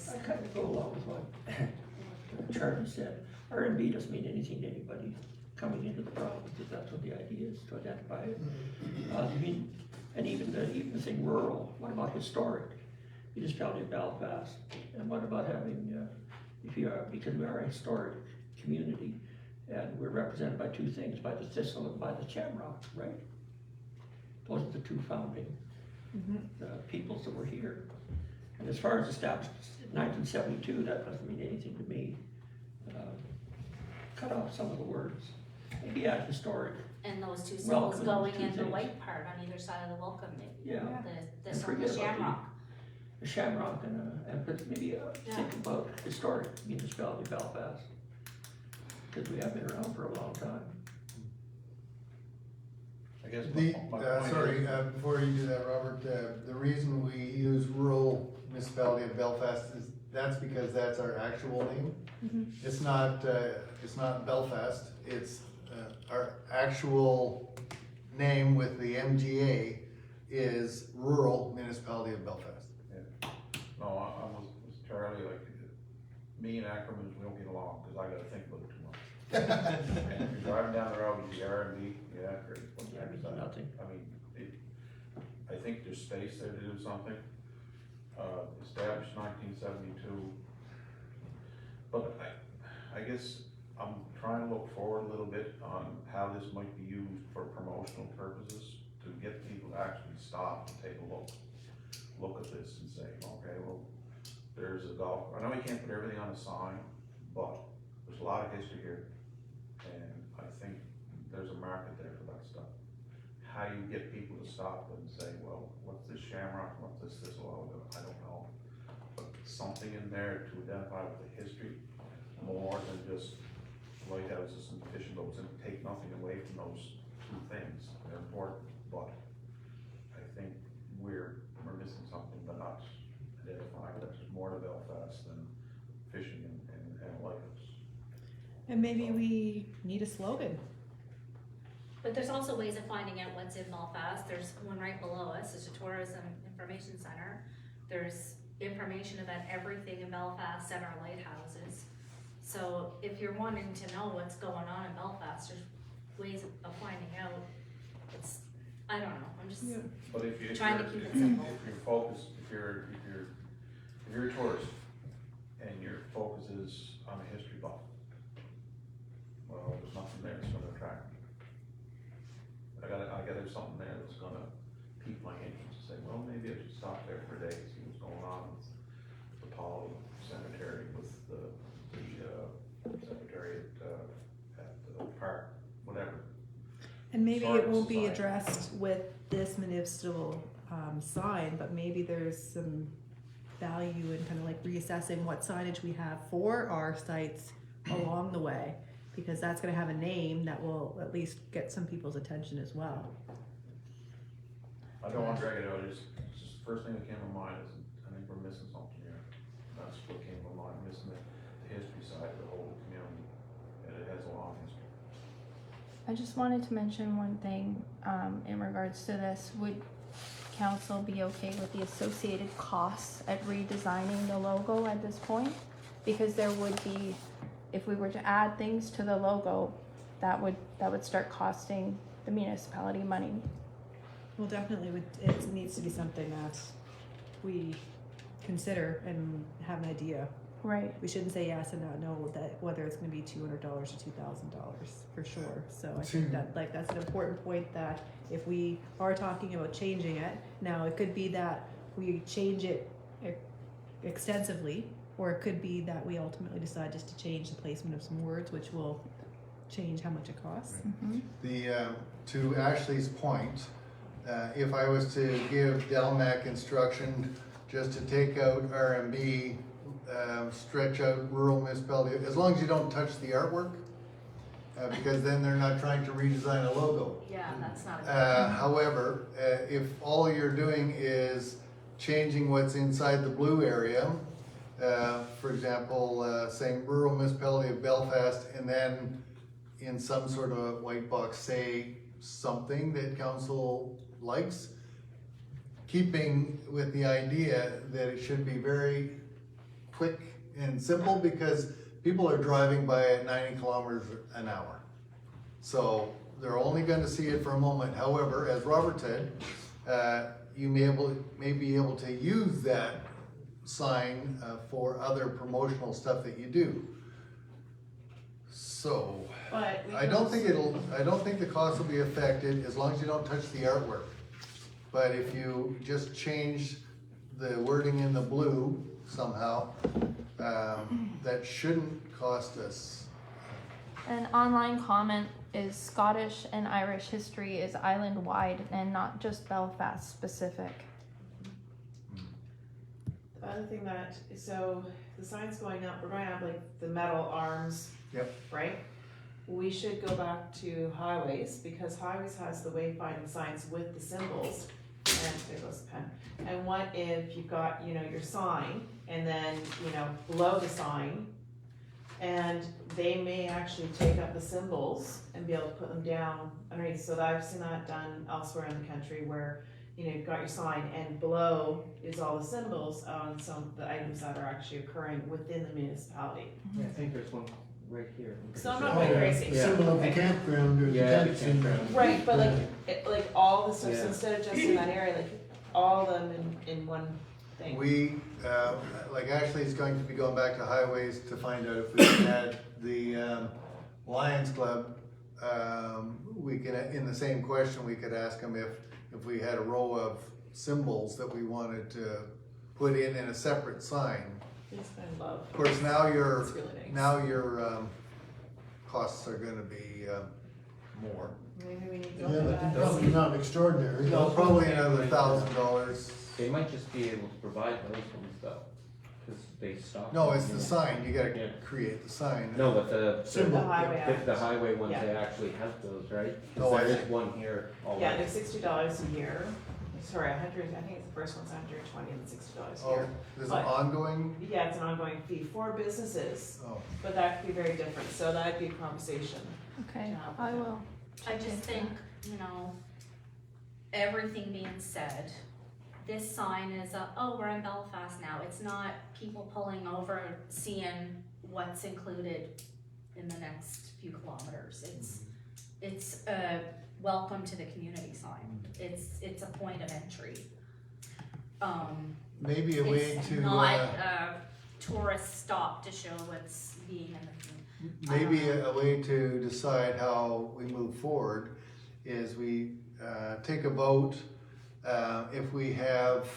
D: I kind of go along with what Charlie said. R&B doesn't mean anything to anybody coming into the province, if that's what the idea is, to identify it. And even the thing rural, what about historic? Municipality of Belfast. And what about having, because we are a historic community, and we're represented by two things, by the thistle and by the shamrock, right? Those are the two founding peoples that were here. And as far as established in 1972, that doesn't mean anything to me. Cut off some of the words. Maybe add historic.
E: And those two symbols
D: Welcome,
E: going
D: two
E: in the
D: things.
E: white part on either side of the welcome, maybe.
D: Yeah.
E: The
D: And
E: sort of
D: forget about
E: shamrock.
D: the shamrock but maybe think about historic municipality of Belfast. Because we have been around for a long time.
I: I guess
C: Before you do that, Robert, the reason we use Rural Municipality of Belfast is that's because that's our actual name. It's not Belfast, it's our actual name with the MGA is Rural Municipality of Belfast.
I: No, I'm with Charlie, like, me and Ackermans, we don't get along, cause I gotta think about it too much. And if you're driving down the road, you see R&B, yeah, great. What's the other side?
D: Nothing.
I: I mean, I think there's space there to do something. Established 1972. But I guess I'm trying to look forward a little bit on how this might be used for promotional purposes, to get people to actually stop and take a look at this and say, okay, well, there's a golf, I know we can't put everything on a sign, but there's a lot of history here, and I think there's a market there for that stuff. How do you get people to stop and say, well, what's this shamrock, what's this, well, I don't know. But something in there to identify with the history, more than just lighthouses and fishing boats, and take nothing away from those two things. They're important, but I think we're missing something by not identifying that there's more to Belfast than fishing and lighthouse.
K: And maybe we need a slogan.
E: But there's also ways of finding out what's in Belfast. There's one right below us, there's a tourism information center. There's information about everything in Belfast and our lighthouses. So if you're wanting to know what's going on in Belfast, there's ways of finding out. It's, I don't know, I'm just
I: But if
E: trying to keep it simple.
I: If you're focused, if you're a tourist and your focus is on a history buff, well, there's nothing there that's gonna attract me. I gotta have something there that's gonna pique my interest, say, well, maybe I should stop there for a day, see what's going on with the Paul Cemetery, with the cemetery at the park, whatever.
K: And maybe
I: Sort
K: it
I: of
K: won't be
I: society.
K: addressed with this municipal sign, but maybe there's some value in kind of like reassessing what signage we have for our sites along the way, because that's gonna have a name that will at least get some people's attention as well.
I: I don't want to drag it out, it's just the first thing that came to mind is, I think we're missing something here. That's what came to mind, missing the history side of the whole community, and it has a long history.
G: I just wanted to mention one thing, in regards to this. Would council be okay with the associated costs at redesigning the logo at this point? Because there would be, if we were to add things to the logo, that would start costing the municipality money.
K: Well, definitely, it needs to be something that we consider and have an idea.
G: Right.
K: We shouldn't say yes and not know that whether it's gonna be $200 or $2,000 for sure. So I think that, like, that's an important point, that if we are talking about changing it, now it could be that we change it extensively, or it could be that we ultimately decide just to change the placement of some words, which will change how much it costs.
C: The, to Ashley's point, if I was to give Delmac instruction just to take out RMB, stretch out rural municipality, as long as you don't touch the artwork, because then they're not trying to redesign a logo.
E: Yeah, that's not a good
C: However, if all you're doing is changing what's inside the blue area, for example, saying rural municipality of Belfast, and then in some sort of white box say something that council likes, keeping with the idea that it should be very quick and simple, because people are driving by at 90 kilometers an hour. So they're only gonna see it for a moment. However, as Robert said, you may be able to use that sign for other promotional stuff that you do. So,
A: But we
C: I
A: can
C: don't
A: also-
C: think the cost will be affected as long as you don't touch the artwork. But if you just change the wording in the blue somehow, that shouldn't cost us.
G: An online comment is Scottish and Irish history is island-wide and not just Belfast specific.
A: The other thing that, so the sign's going up, we're going to have like the metal arms.
C: Yep.
A: Right? We should go back to highways, because highways has the wayfinding signs with the symbols. And there goes the pen. And what if you've got, your sign, and then, below the sign, and they may actually take up the symbols and be able to put them down underneath. So I've seen that done elsewhere in the country, where you've got your sign and below is all the symbols on some of the items that are actually occurring within the municipality.
J: I think there's one right here.
A: So I'm not going crazy.
B: Symbol of the campground or the
J: Yeah, the
B: tents and.
J: campground.
A: Right, but like all the stuff, so
J: Yeah.
A: instead of just in that area, like all of them in one thing.
C: We, like Ashley's going to be going back to highways to find out if we can add the Lions Club, we could, in the same question, we could ask them if we had a row of symbols that we wanted to put in a separate sign.
A: It's I love.
C: Of course, now
A: It's really nice.
C: now your costs are gonna be more.
A: Maybe we need to
B: Yeah,
A: look
B: but
A: at that.
B: probably not extraordinary.
C: No, probably another $1,000.
J: They might just be able to provide those ones though, cause they stock.
C: No,
J: them,
C: it's the
J: you know.
C: sign, you gotta
J: Yeah.
C: create the sign.
J: No, but the
B: Symbol.
A: The highway act.
J: the highway ones,
A: Yeah.
J: they actually have those, right?
C: Oh,
J: Cause
C: I
J: there
C: see.
J: is one here already.
A: Yeah, they're $60 a year. Sorry, 100, I think the first one's 120 and $60 a
C: Oh,
A: year.
C: there's an
A: But-
C: ongoing,
A: Yeah, it's an ongoing fee for businesses,
C: oh,
A: but that could be very different, so that'd be a conversation.
G: Okay,
A: Yeah.
G: I will.
E: I
G: check
E: just
G: into
E: think,
G: that.
E: you know, everything being said, this sign is we're in Belfast now. It's not people pulling over, seeing what's included in the next few kilometers. It's a welcome to the community sign. It's a point of entry.
C: maybe a way
E: It's
C: to,
E: not a tourist stop to show what's being in the community.
C: maybe a way to decide how we move forward is we take a vote, if we have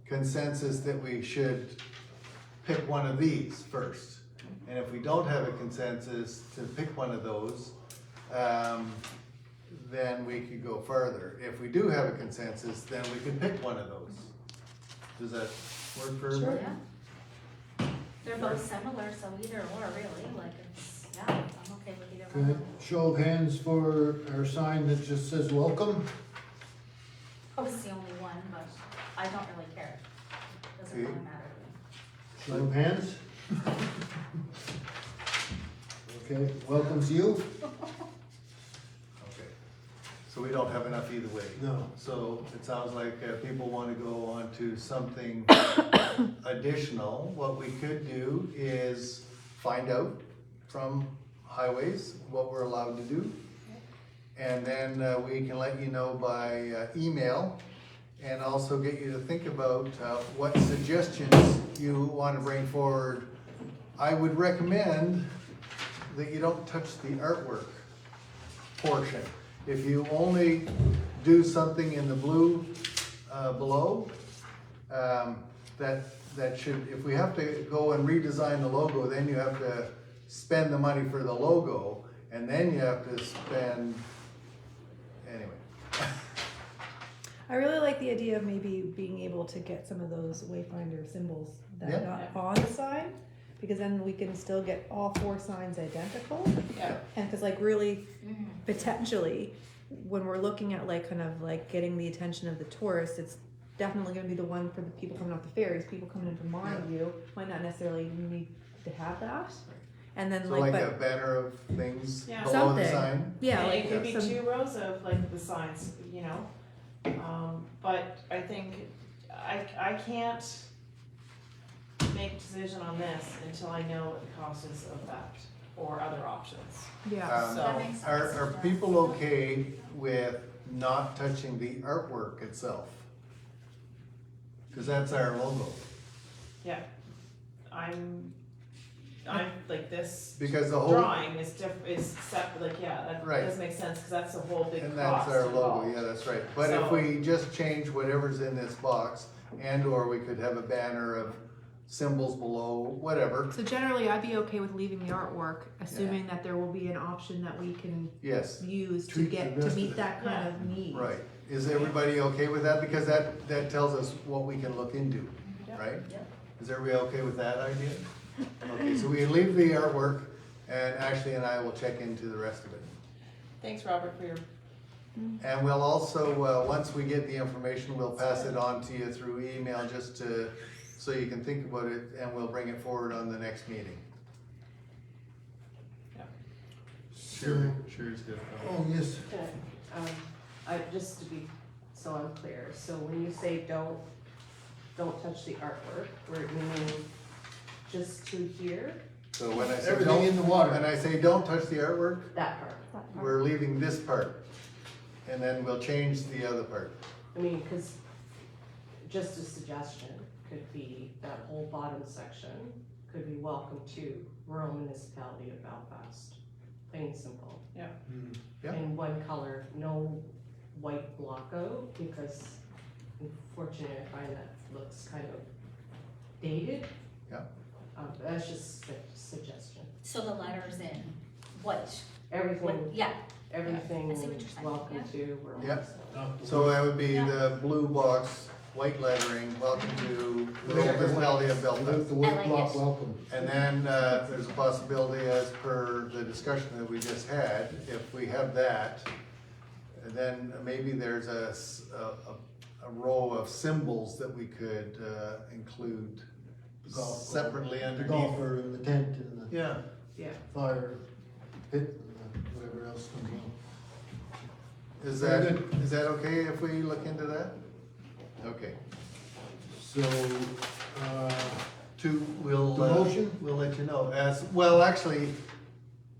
C: consensus that we should pick one of these first. And if we don't have a consensus to pick one of those, then we could go further. If we do have a consensus, then we can pick one of those. Does that work for everybody?
E: Yeah. They're both similar, so either or really, like it's, yeah, I'm okay with either
B: Okay,
E: one.
B: show of hands for our sign that just says welcome.
E: Post is the only one, but I don't really care. Doesn't really matter to me.
B: Show of hands. Okay, welcome's you?
C: Okay. So we don't have enough either way.
B: No.
C: So it sounds like people want to go on to something additional. What we could do is find out from highways what we're allowed to do. And then we can let you know by email and also get you to think about what suggestions you want to bring forward. I would recommend that you don't touch the artwork portion. If you only do something in the blue below, that should, if we have to go and redesign the logo, then you have to spend the money for the logo, and then you have to spend, anyway.
K: I really like the idea of maybe being able to get some of those wayfinder symbols that
C: Yeah.
K: are not on the sign, because then we can still get all 4 signs identical.
A: Yeah.
K: And cause like really,
E: Mhm.
K: potentially, when we're looking at like kind of like getting the attention of the tourists, it's definitely gonna be the one for the people coming off the ferries, people coming in from Montague might not necessarily need to have that. And then
C: So
K: like,
C: like a
K: but,
C: banner of things
A: Yeah.
C: below the
K: Something.
C: sign?
K: yeah,
A: And
K: like
A: it could be
K: some,
A: 2 rows of like the signs, you know, but I think I can't make a decision on this until I know what the cost is of that or other options.
K: yeah.
C: Um,
E: That makes sense.
C: Are people okay with not touching the artwork itself? Cause that's our logo.
A: Yeah, I'm like this
C: Because the whole,
A: drawing is is separate, like, yeah, that
C: Right.
A: does make sense, cause that's a whole big
C: and
A: cost
C: that's our logo,
A: involved.
C: yeah, that's right. But if
A: So-
C: we just change whatever's in this box, and or we could have a banner of symbols below, whatever,
K: So generally, I'd be okay with leaving the artwork, assuming that there will be an option that we can
C: yes,
K: use to
B: Treat the
K: get,
B: rest
K: to
B: of
K: meet
B: it.
K: that kind of need.
C: right. Is everybody okay with that? Because that tells us what we can look into, right?
E: Yep.
C: Is everybody okay with that idea? Okay, so we leave the artwork, and Ashley and I will check into the rest of it.
A: Thanks, Robert, for your,
C: And we'll also, once we get the information, we'll pass it on to you through email just to, so you can think about it, and we'll bring it forward on the next meeting.
B: Sure.
C: Sure is good.
B: Oh, yes.
H: Okay, just to be, so I'm clear, so when you say don't touch the artwork, we're meaning just to here,
C: So when I say
B: Everything in the water.
C: when I say don't touch the artwork,
H: that part?
G: That part.
C: we're leaving this part, and then we'll change the other part.
H: I mean, cause just a suggestion could be that whole bottom section could be welcome to rural municipality of Belfast. plain and simple.
C: Yeah.
H: In one color, no white block out, because unfortunately I find that looks kind of dated.
C: Yeah.
H: That's just a suggestion.
E: So the letters in white,
H: Everything,
E: yeah,
H: everything
E: I see what you're saying,
H: welcome
E: yeah.
H: to, we're
C: Yeah.
H: also.
C: So that would be
E: Yeah.
C: the blue box, white lettering, welcome to Rural Municipality of
B: Without
C: Belfast.
B: the word
E: I like
B: block
E: it.
B: welcome.
C: And then, there's a possibility, as per the discussion that we just had, if we have that, then maybe there's a row of symbols that we could, include
B: The golf
C: separately
B: The
C: underneath.
B: golfer and the tent and the
C: Yeah,
H: Yeah.
B: fire pit and whatever else comes along.
C: is
B: Very
C: that okay if we look into that? Okay.
B: So,
C: We'll,
B: The motion?
C: we'll let you know, well, actually,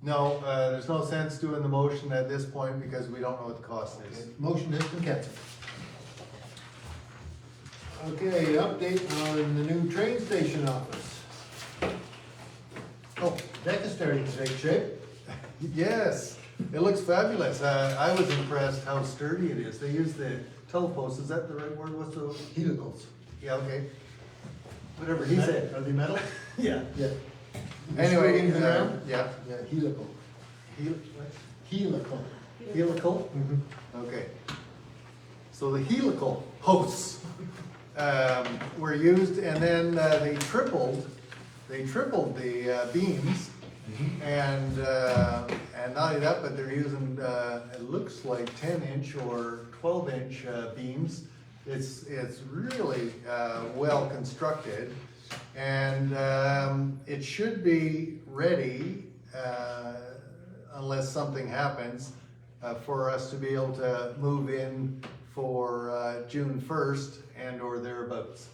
C: no, there's no sense doing the motion at this point because we don't know what the cost is.
B: okay, motion has been kept. Okay, update on the new train station office. Oh, deck is starting to take shape.
C: Yes, it looks fabulous. I was impressed how sturdy it is. They use the telepost, is that the right word? What's the?
B: Helicals.
C: Yeah, okay. Whatever he said.
B: Are they metal?
C: Yeah.
B: Yeah.
C: Anyway,
B: Screws around?
C: yeah.
B: Yeah, helical.
C: What?
B: Helical.
C: Helical?
B: Mhm.
C: Okay. So the helical posts were used, and then they tripled the beams. And not only that, but they're using, it looks like 10-inch or 12-inch beams. It's really well constructed, and it should be ready, unless something happens, for us to be able to move in for June 1st and or thereabouts.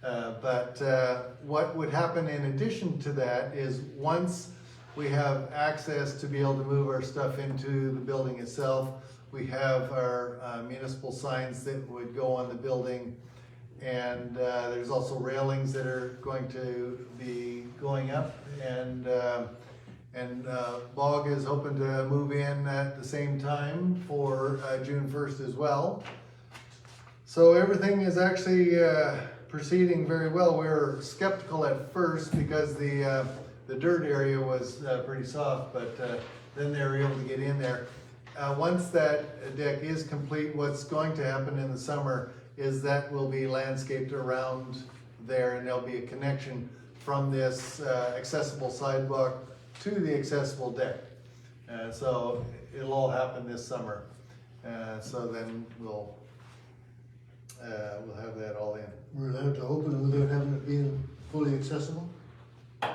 C: But what would happen in addition to that is once we have access to be able to move our stuff into the building itself, we have our municipal signs that would go on the building, and there's also railings that are going to be going up, and Bog is hoping to move in at the same time for June 1st as well. So everything is actually proceeding very well. We were skeptical at first because the dirt area was pretty soft, but then they were able to get in there. Once that deck is complete, what's going to happen in the summer is that will be landscaped around there, and there'll be a connection from this accessible sidewalk to the accessible deck. So it'll all happen this summer. So then we'll have that all in.
B: We're allowed to open without having it being fully accessible?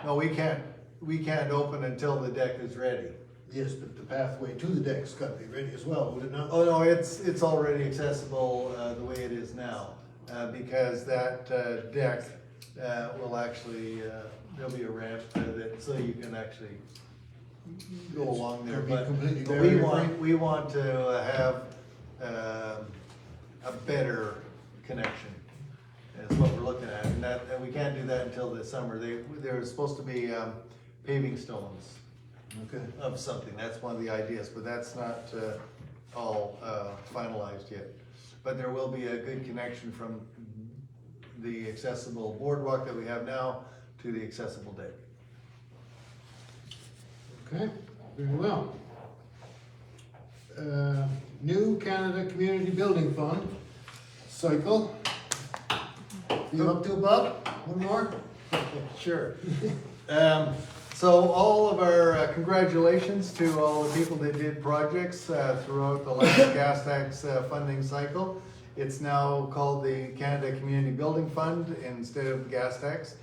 C: No, we can't open until the deck is ready.
B: Yes, but the pathway to the deck's gotta be ready as well, would it not?
C: Oh, no, it's already accessible the way it is now, because that deck will actually, there'll be a ramp that, so you can actually go along there.
B: It'll be
C: But
B: completely
C: but
B: barrier-free?
C: we want to have a better connection, is what we're looking at. And we can't do that until this summer. There's supposed to be paving stones
B: Okay.
C: of something, that's one of the ideas, but that's not all finalized yet. But there will be a good connection from the accessible boardwalk that we have now to the accessible deck.
B: Okay, very well. New Canada Community Building Fund cycle. You up to Bob? One more?
C: Sure. So all of our congratulations to all the people that did projects throughout the last gas tax funding cycle. It's now called the Canada Community Building Fund instead of gas tax.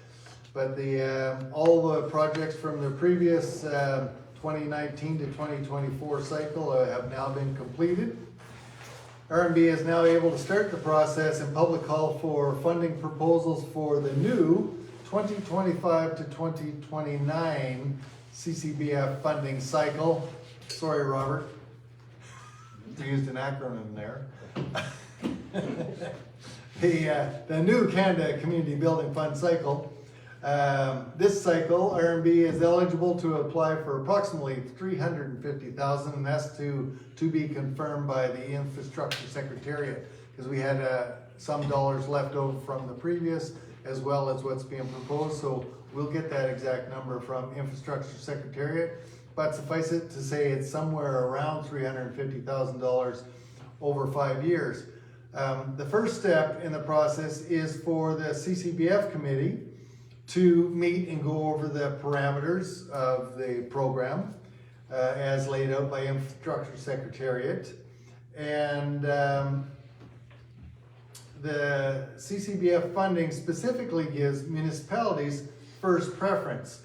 C: But all the projects from the previous 2019 to 2024 cycle have now been completed. RMB is now able to start the process and public call for funding proposals for the new 2025 to 2029 CCBF funding cycle. Sorry, Robert. We used an acronym there. The new Canada Community Building Fund cycle This cycle, RMB is eligible to apply for approximately $350,000, and that's to be confirmed by the Infrastructure Secretariat, because we had some dollars left over from the previous, as well as what's being proposed, so we'll get that exact number from Infrastructure Secretariat, but suffice it to say it's somewhere around $350,000 over 5 years. The first step in the process is for the CCBF committee to meet and go over the parameters of the program as laid out by Infrastructure Secretariat. And the CCBF funding specifically gives municipalities first preference.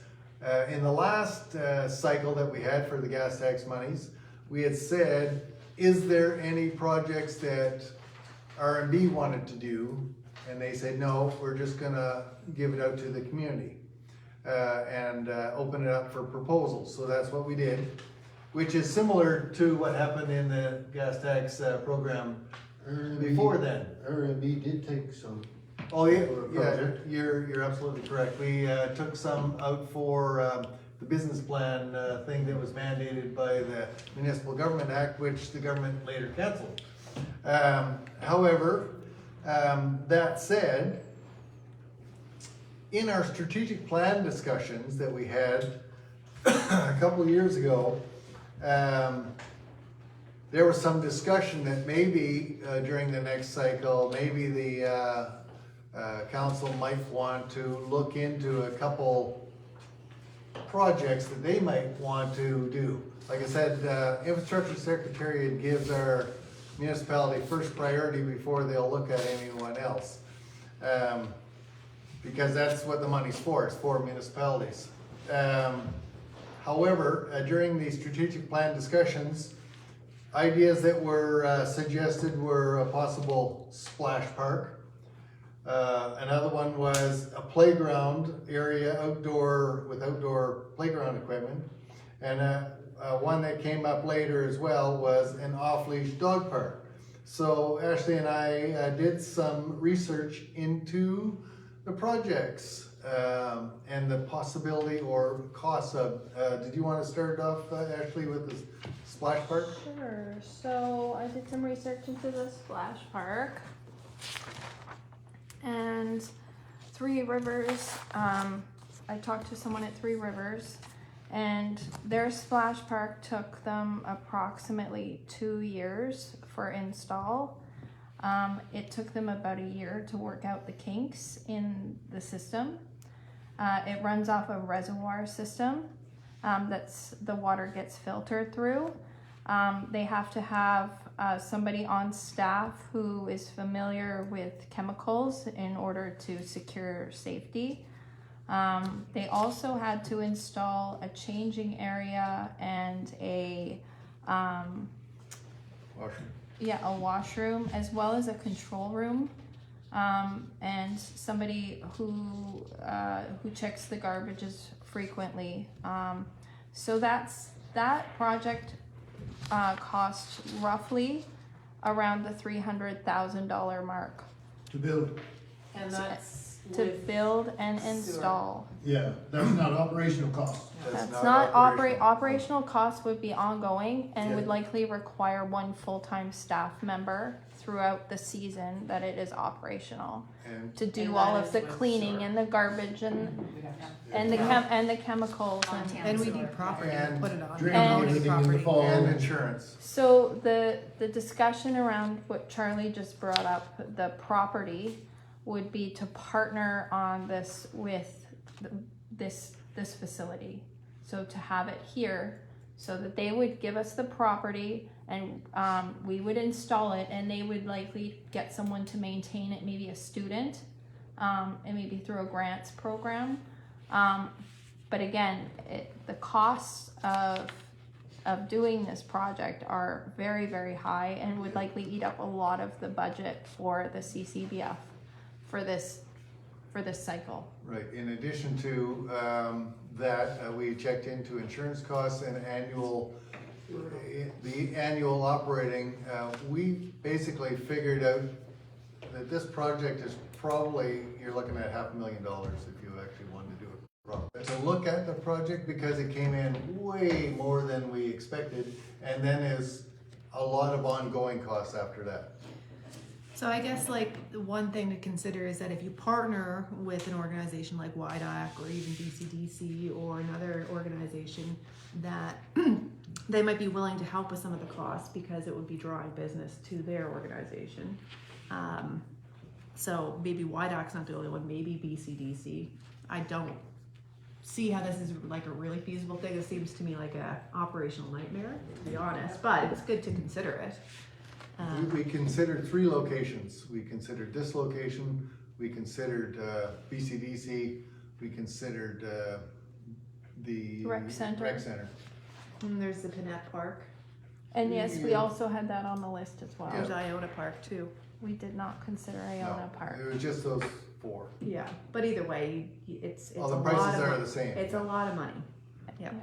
C: In the last cycle that we had for the gas tax monies, we had said, is there any projects that RMB wanted to do? And they said, no, we're just gonna give it out to the community and open it up for proposals. So that's what we did, which is similar to what happened in the gas tax program before then.
B: RMB did take some.
C: Oh, yeah,
B: For a
C: yeah,
B: project.
C: you're absolutely correct. We took some out for the business plan thing that was mandated by the Municipal Government Act, which the government later canceled. However, that said, in our strategic plan discussions that we had a couple of years ago, there was some discussion that maybe during the next cycle, maybe the council might want to look into a couple projects that they might want to do. Like I said, Infrastructure Secretariat gives our municipality first priority before they'll look at anyone else. Because that's what the money's for, it's for municipalities. However, during the strategic plan discussions, ideas that were suggested were a possible splash park. Another one was a playground area with outdoor playground equipment. And one that came up later as well was an off-leash dog park. So Ashley and I did some research into the projects and the possibility or cost of, did you want to start off, Ashley, with the splash park?
G: Sure, so I did some research into the splash park. And Three Rivers, I talked to someone at Three Rivers, and their splash park took them approximately 2 years for install. It took them about a year to work out the kinks in the system. It runs off a reservoir system that's the water gets filtered through. They have to have somebody on staff who is familiar with chemicals in order to secure safety. They also had to install a changing area and a washroom, as well as a control room, and somebody who checks the garbages frequently. So that project cost roughly around the $300,000 mark
B: To build.
A: And that's
G: to
A: with
G: build and
A: sewer.
G: install.
B: Yeah, that's not operational cost.
G: That's
C: not
G: not
C: operational.
G: operational costs would be ongoing and would
B: Yeah.
G: likely require one full-time staff member throughout the season that it is operational
C: And
G: to do
A: And
G: all
A: that
G: of
A: is
G: the
A: with
G: cleaning
A: sewer.
G: and the garbage and
A: We'd have to-
G: the chemicals and
E: Montana
K: And we
E: sewer.
K: need property to
C: And
K: put it on.
B: drain
G: And-
B: everything in the
K: Property.
B: fall.
C: and insurance.
G: so the discussion around what Charlie just brought up, the property, would be to partner on this with this facility. So to have it here, so that they would give us the property and we would install it, and they would likely get someone to maintain it, maybe a student, and maybe through a grants program. But again, the costs of doing this project are very, very high and would likely eat up a lot of the budget for the CCBF for this cycle.
C: Right, in addition to that, we checked into insurance costs and the annual operating. We basically figured out that this project is probably, you're looking at $500,000 if you actually wanted to do it. To look at the project, because it came in way more than we expected, and then is a lot of ongoing costs after that.
K: So I guess like the one thing to consider is that if you partner with an organization like WIDOC or even BCDC or another organization, that they might be willing to help with some of the costs because it would be drawing business to their organization. So maybe WIDOC's not the only one, maybe BCDC. I don't see how this is like a really feasible thing. It seems to me like a operational nightmare, to be honest, but it's good to consider it.
C: We considered 3 locations. We considered this location, we considered BCDC, we considered the
G: Rec center.
C: Rec center.
K: And there's the Pinette Park.
G: And yes, we also had that on the list as well.
K: There's Iona Park too.
G: We did not consider
C: No,
G: Iona Park.
C: it was just those 4.
K: Yeah, but either way, it's
C: All
K: a
C: the
K: lot
C: prices
K: of
C: are
K: money.
C: the same.
K: It's a lot of money. Yep.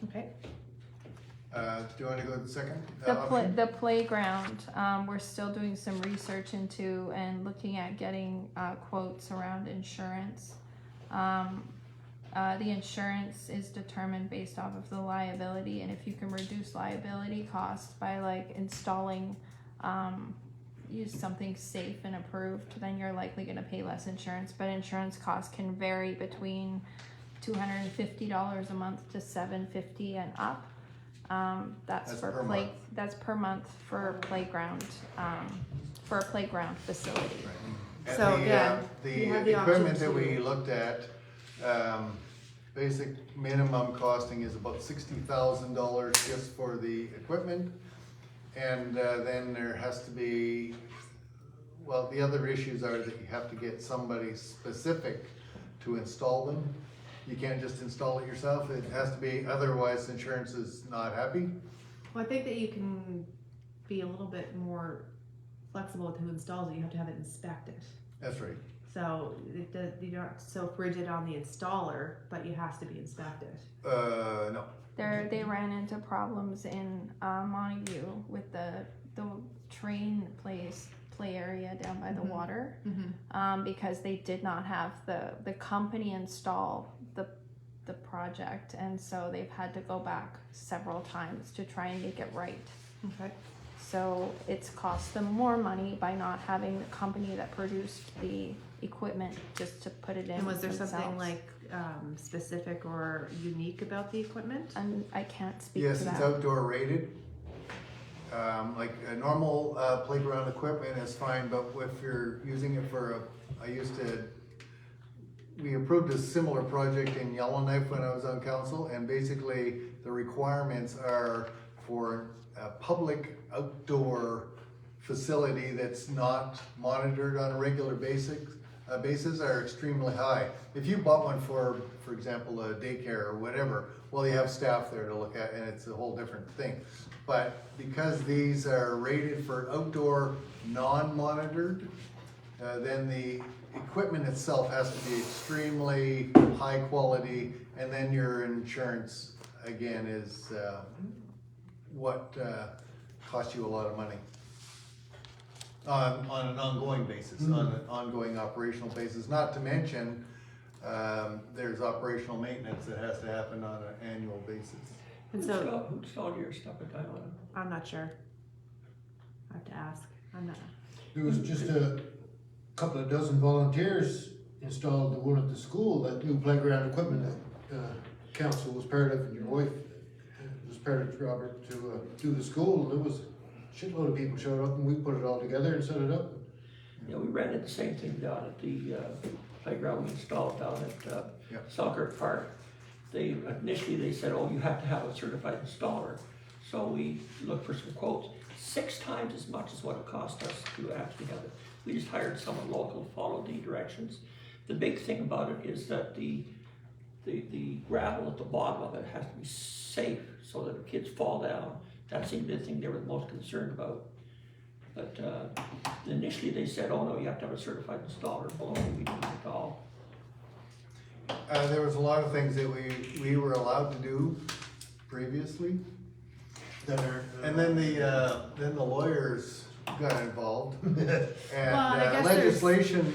K: Okay.
C: Do you want to go to the second
G: The the playground, we're still doing some research into and looking at getting quotes around insurance. The insurance is determined based off of the liability, and if you can reduce liability costs by like installing use something safe and approved, then you're likely going to pay less insurance. But insurance costs can vary between $250 a month to $750 and up. That's
C: That's
G: for
C: per month.
G: that's per month for playground, for a playground facility.
C: And
K: So,
C: the,
K: again,
C: the
K: you have the option
C: equipment that
K: to-
C: we looked at, basic minimum costing is about $60,000 just for the equipment. And then there has to be, well, the other issues are that you have to get somebody specific to install them. You can't just install it yourself, it has to be, otherwise insurance is not happy.
K: Well, I think that you can be a little bit more flexible with who installs it. You have to have it inspected.
C: That's right.
K: So you're not so rigid on the installer, but it has to be inspected.
C: No.
G: They ran into problems in Montague with the train play area down by the
K: Mhm.
G: water,
K: Mm-hmm.
G: because they did not have the company install the project, and so they've had to go back several times to try and make it right.
K: Okay.
G: So it's cost them more money by not having the company that produced the equipment just to put it in
K: And was there something
G: themselves.
K: like specific or unique about the equipment?
G: And I can't speak
C: Yes,
G: to
C: it's
G: that.
C: outdoor rated. Like a normal playground equipment is fine, but if you're using it for we approved a similar project in Yellowknife when I was on council, and basically the requirements are for a public outdoor facility that's not monitored on a regular basis are extremely high. If you bought one for example, a daycare or whatever, well, you have staff there to look at, and it's a whole different thing. But because these are rated for outdoor, non-monitored, then the equipment itself has to be extremely high quality, and then your insurance, again, is what costs you a lot of money. On an ongoing basis, on an ongoing operational basis, not to mention, there's operational maintenance that has to happen on an annual basis.
K: And
D: Who
K: so
D: installed your stuff at Iona?
K: I'm not sure. I have to ask. I'm not.
B: There was just a couple of dozen volunteers installed the one at the school, that new playground equipment that council was part of, and your wife was part of, Robert, to do the school. There was a shitload of people showed up, and we put it all together and set it up.
D: Yeah, we ran into the same thing down at the playground we installed down at
C: Yep.
D: Selkirk Park. Initially they said, oh, you have to have a certified installer. So we looked for some quotes, 6 times as much as what it cost us to actually have it. We just hired someone local to follow the directions. The big thing about it is that the gravel at the bottom of it has to be safe so that if kids fall down, that seemed the thing they were the most concerned about. But initially they said, oh no, you have to have a certified installer. Well, we didn't at all.
C: There was a lot of things that we were allowed to do previously,
B: That are,
C: and then the lawyers got involved.
K: Well,
C: And
K: and I guess there's-
C: legislation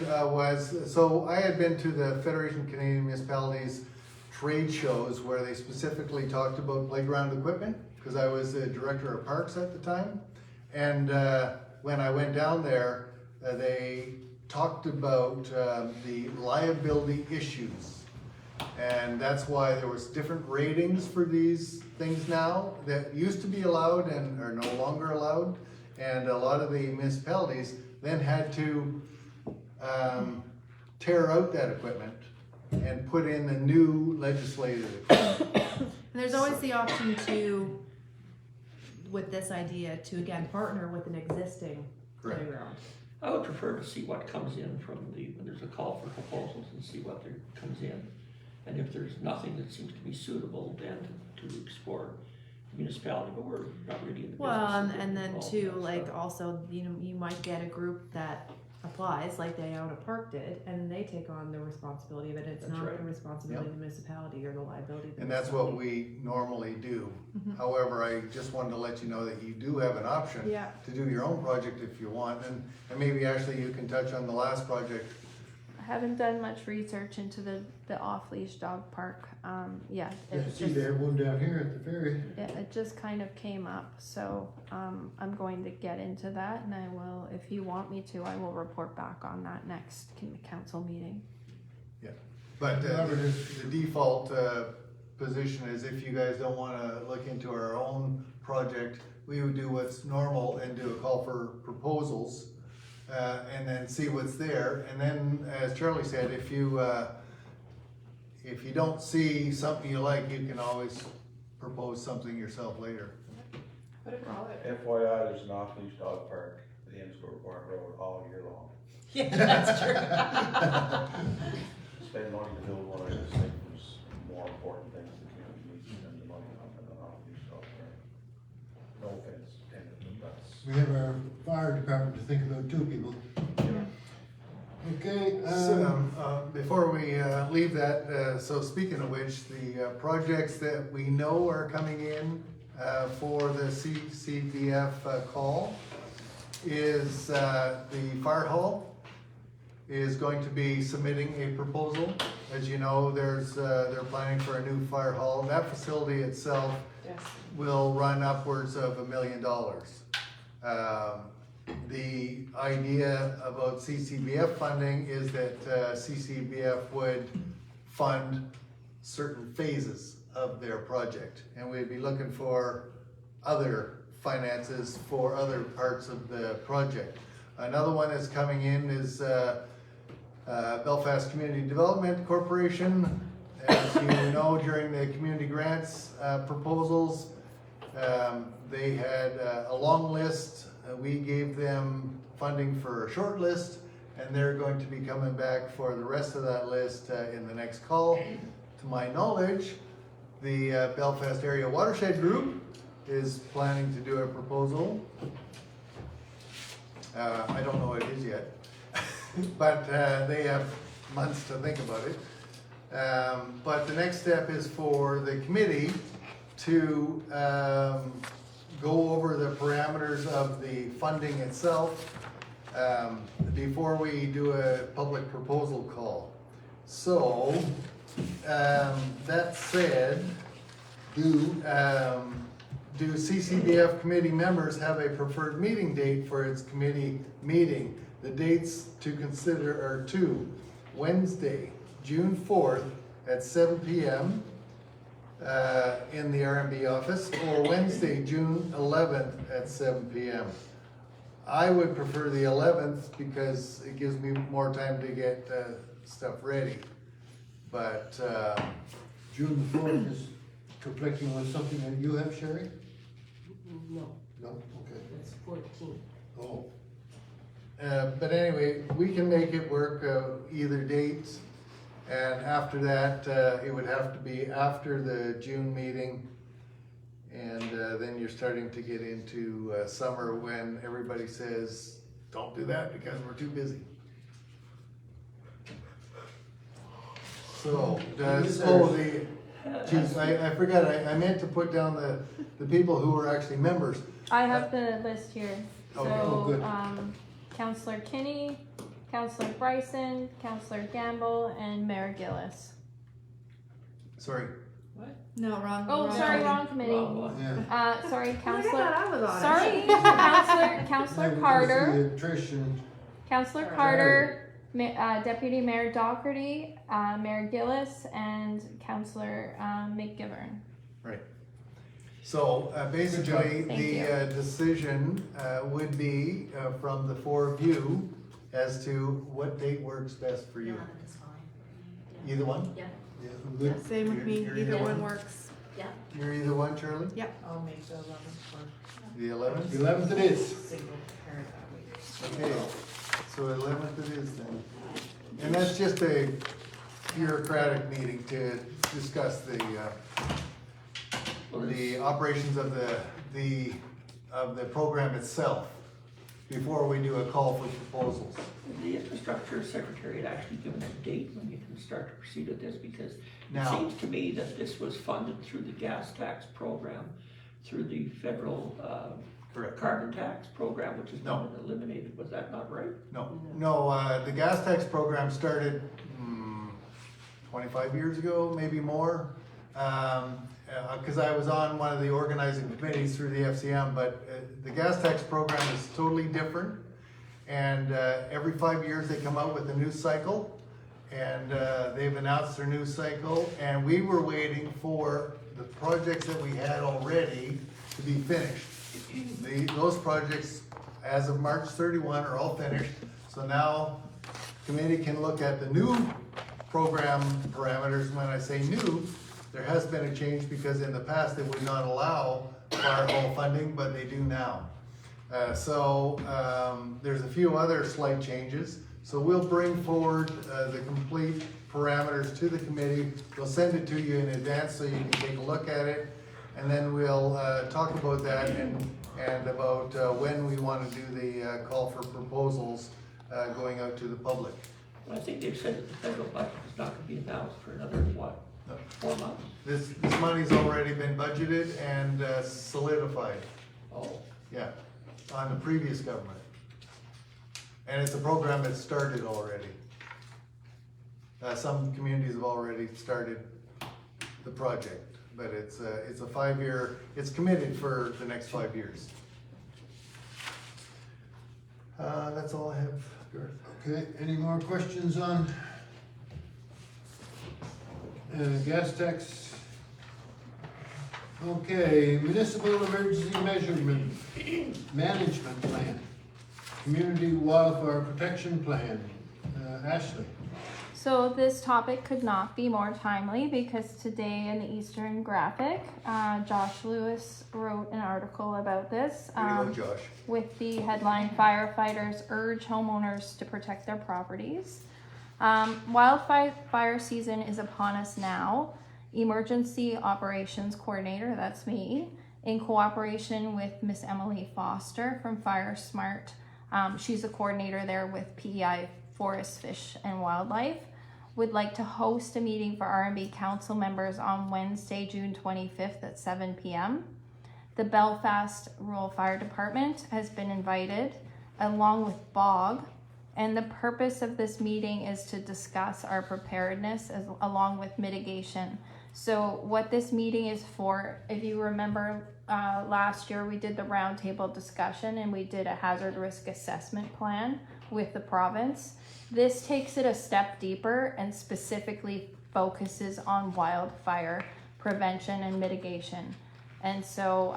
C: so I had been to the Federation of Canadian Municipalities trade shows where they specifically talked about playground equipment, because I was the director of parks at the time. And when I went down there, they talked about the liability issues. And that's why there was different ratings for these things now that used to be allowed and are no longer allowed. And a lot of the municipalities then had to tear out that equipment and put in the new legislative equipment.
K: And there's always the option to, with this idea, to again partner with an existing
C: Correct.
K: playground.
D: I would prefer to see what comes in from when there's a call for proposals and see what there comes in. And if there's nothing that seems to be suitable, then to explore municipality, but we're not really in the business.
K: Well,
D: of
K: and
D: getting
K: then
D: involved
K: too,
D: in that
K: like
D: stuff.
K: also, you might get a group that applies, like they out of Park did, and they take on the responsibility of it. It's
D: That's
K: not
D: right.
K: the responsibility of the municipality or the liability of the
C: And that's what
K: municipality.
C: we normally do.
K: Mhm.
C: However, I just wanted to let you know that you do have an option
K: Yeah.
C: to do your own project if you want. And maybe Ashley, you can touch on the last project.
G: I haven't done much research into the off-leash dog park. Yeah,
B: Yeah,
G: it
B: see,
G: just,
B: they have one down here at the ferry.
G: it just kind of came up, so, I'm going to get into that, and I will, if you want me to, I will report back on that next council meeting.
C: But the default position is if you guys don't wanna look into our own project, we would do what's normal and do a call for proposals. And then see what's there, and then, as Charlie said, if you don't see something you like, you can always propose something yourself later.
I: FYI, there's an off-leash dog park at the Enniscorp Barn Road all year long.
A: Yeah, that's true.
I: Spend money to build one, I just think there's more important things the community needs to spend the money on than an off-leash dog park. No offense intended, but that's.
B: We have our fire department to think about too, people. Okay,
C: Before we leave that, so speaking of which, the projects that we know are coming in for the CCBF call is the fire hall is going to be submitting a proposal. As you know, they're planning for a new fire hall. That facility itself
A: Yes.
C: will run upwards of $1 million. The idea about CCBF funding is that CCBF would fund certain phases of their project. And we'd be looking for other finances for other parts of the project. Another one that's coming in is Belfast Community Development Corporation. As you know, during the community grants proposals, they had a long list. We gave them funding for a short list, and they're going to be coming back for the rest of that list in the next call. To my knowledge, the Belfast Area Watershed Group is planning to do a proposal. I don't know what it is yet, but they have months to think about it. But the next step is for the committee to go over the parameters of the funding itself before we do a public proposal call. So, that said, do CCBF committee members have a preferred meeting date for its committee meeting? The dates to consider are two: Wednesday, June 4th at 7 p.m. In the RMB office, or Wednesday, June 11th at 7 p.m. I would prefer the 11th because it gives me more time to get stuff ready. But
B: June the 4th is conflicting with something that you have, Sherry?
H: No,
B: No, okay.
H: it's 14.
B: Oh,
C: but anyway, we can make it work either date. And after that, it would have to be after the June meeting. And then you're starting to get into summer when everybody says, don't do that because we're too busy. So, Geez, I forgot, I meant to put down the people who were actually members.
G: I have the list here.
C: Okay.
B: Oh,
G: So,
B: good.
G: Counselor Kinney, Counselor Bryson, Counselor Gamble, and Mayor Gillis.
C: Sorry.
K: No, wrong.
G: Oh, sorry, wrong committee.
D: Wrong one.
B: Yeah.
G: Sorry,
K: I
G: Counselor.
K: thought I was on it.
G: Sorry, Counselor
B: Maybe
G: Carter,
B: we'll see attrition.
G: Counselor Carter, Deputy Mayor Doherty, Mayor Gillis, and Counselor McGivern.
C: So basically,
G: Thank
C: the decision would be from the four of you as to what date works best for you.
E: 11th is fine.
C: Either one?
E: Yeah,
B: Yeah, good.
K: Same with me,
C: You're
K: either
C: either
K: one
C: one?
K: works.
E: yeah.
C: You're either one, Charlie?
A: I'll make the 11th work,
C: The 11th?
B: 11th it is.
A: single parent that week.
C: Okay, so 11th it is then. And that's just a bureaucratic meeting to discuss the operations of the program itself before we do a call for proposals.
D: The infrastructure secretary had actually given a date when you can start to proceed with this, because it
C: Now-
D: seems to me that this was funded through the gas tax program, through the federal,
C: Correct.
D: carbon tax program, which has
C: No.
D: now been eliminated. Was that not right?
C: No, the gas tax program started 25 years ago, maybe more. Because I was on one of the organizing committees through the FCM, but the gas tax program is totally different. And every 5 years they come out with a new cycle, and they've announced their new cycle, and we were waiting for the projects that we had already to be finished. Those projects, as of March 31, are all finished, so now committee can look at the new program parameters. When I say new, there has been a change, because in the past they would not allow fire hall funding, but they do now. There's a few other slight changes, so we'll bring forward the complete parameters to the committee. We'll send it to you in advance so you can take a look at it, and then we'll talk about that and about when we want to do the call for proposals going out to the public.
D: I think they've said that the federal budget is not gonna be announced for another, what,
C: No.
D: 4 months?
C: This money's already been budgeted and solidified,
D: Oh,
C: yeah, on the previous government. And it's a program that started already. Some communities have already started the project, but it's a 5-year, it's committed for the next 5 years. That's all I have, Garth.
B: Okay, any more questions on gas tax? Okay, municipal emergency management plan, community wildfire protection plan. Ashley.
G: So this topic could not be more timely, because today in the Eastern Graphic, Josh Lewis wrote an article about this.
C: Here you go, Josh.
G: With the headline, "Firefighters Urge Homeowners to Protect Their Properties." Wildfire season is upon us now. Emergency Operations Coordinator, that's me, in cooperation with Miss Emily Foster from Fire Smart. She's a coordinator there with PEI Forest, Fish, and Wildlife. Would like to host a meeting for RMB Council members on Wednesday, June 25th at 7 p.m. The Belfast Rural Fire Department has been invited, along with BOG, and the purpose of this meeting is to discuss our preparedness along with mitigation. So what this meeting is for, if you remember, last year we did the roundtable discussion and we did a hazard risk assessment plan with the province. This takes it a step deeper and specifically focuses on wildfire prevention and mitigation. And so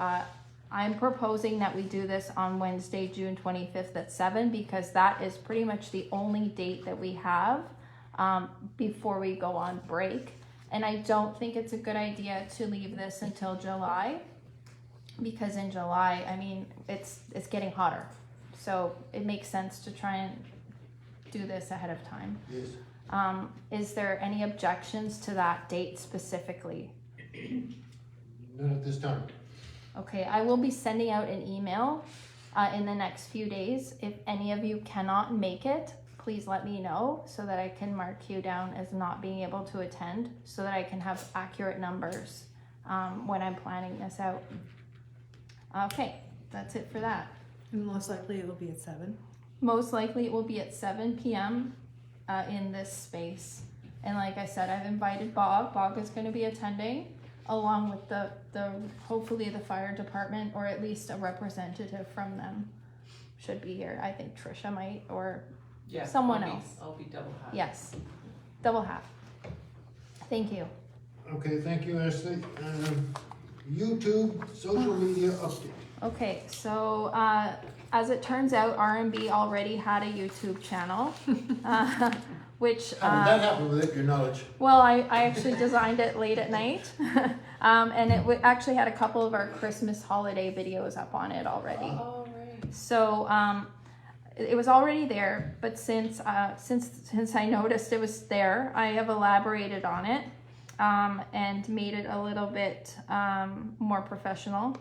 G: I'm proposing that we do this on Wednesday, June 25th at 7, because that is pretty much the only date that we have before we go on break. And I don't think it's a good idea to leave this until July, because in July, I mean, it's getting hotter. So it makes sense to try and do this ahead of time.
B: Yes.
G: Is there any objections to that date specifically?
B: None at this time.
G: Okay, I will be sending out an email in the next few days. If any of you cannot make it, please let me know so that I can mark you down as not being able to attend, so that I can have accurate numbers when I'm planning this out. Okay, that's it for that.
K: And most likely it will be at 7.
G: Most likely it will be at 7 p.m. In this space. And like I said, I've invited Bob. Bob is going to be attending, along with the hopefully the fire department, or at least a representative from them should be here. I think Trisha might, or someone else.
A: I'll be double hat.
G: Yes, double hat. Thank you.
B: Okay, thank you, Ashley. YouTube social media update.
G: Okay, so as it turns out, RMB already had a YouTube channel, which
B: How did that happen without your knowledge?
G: well, I actually designed it late at night, and it actually had a couple of our Christmas holiday videos up on it already.
A: Oh, right.
G: So it was already there, but since I noticed it was there, I have elaborated on it and made it a little bit more professional.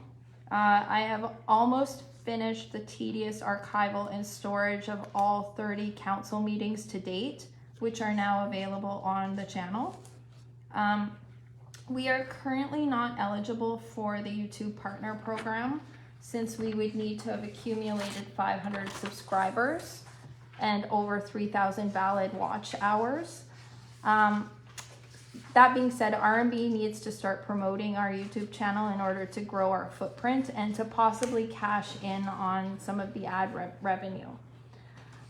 G: I have almost finished the tedious archival and storage of all 30 council meetings to date, which are now available on the channel. We are currently not eligible for the YouTube Partner Program, since we would need to have accumulated 500 subscribers and over 3,000 valid watch hours. That being said, RMB needs to start promoting our YouTube channel in order to grow our footprint and to possibly cash in on some of the ad revenue.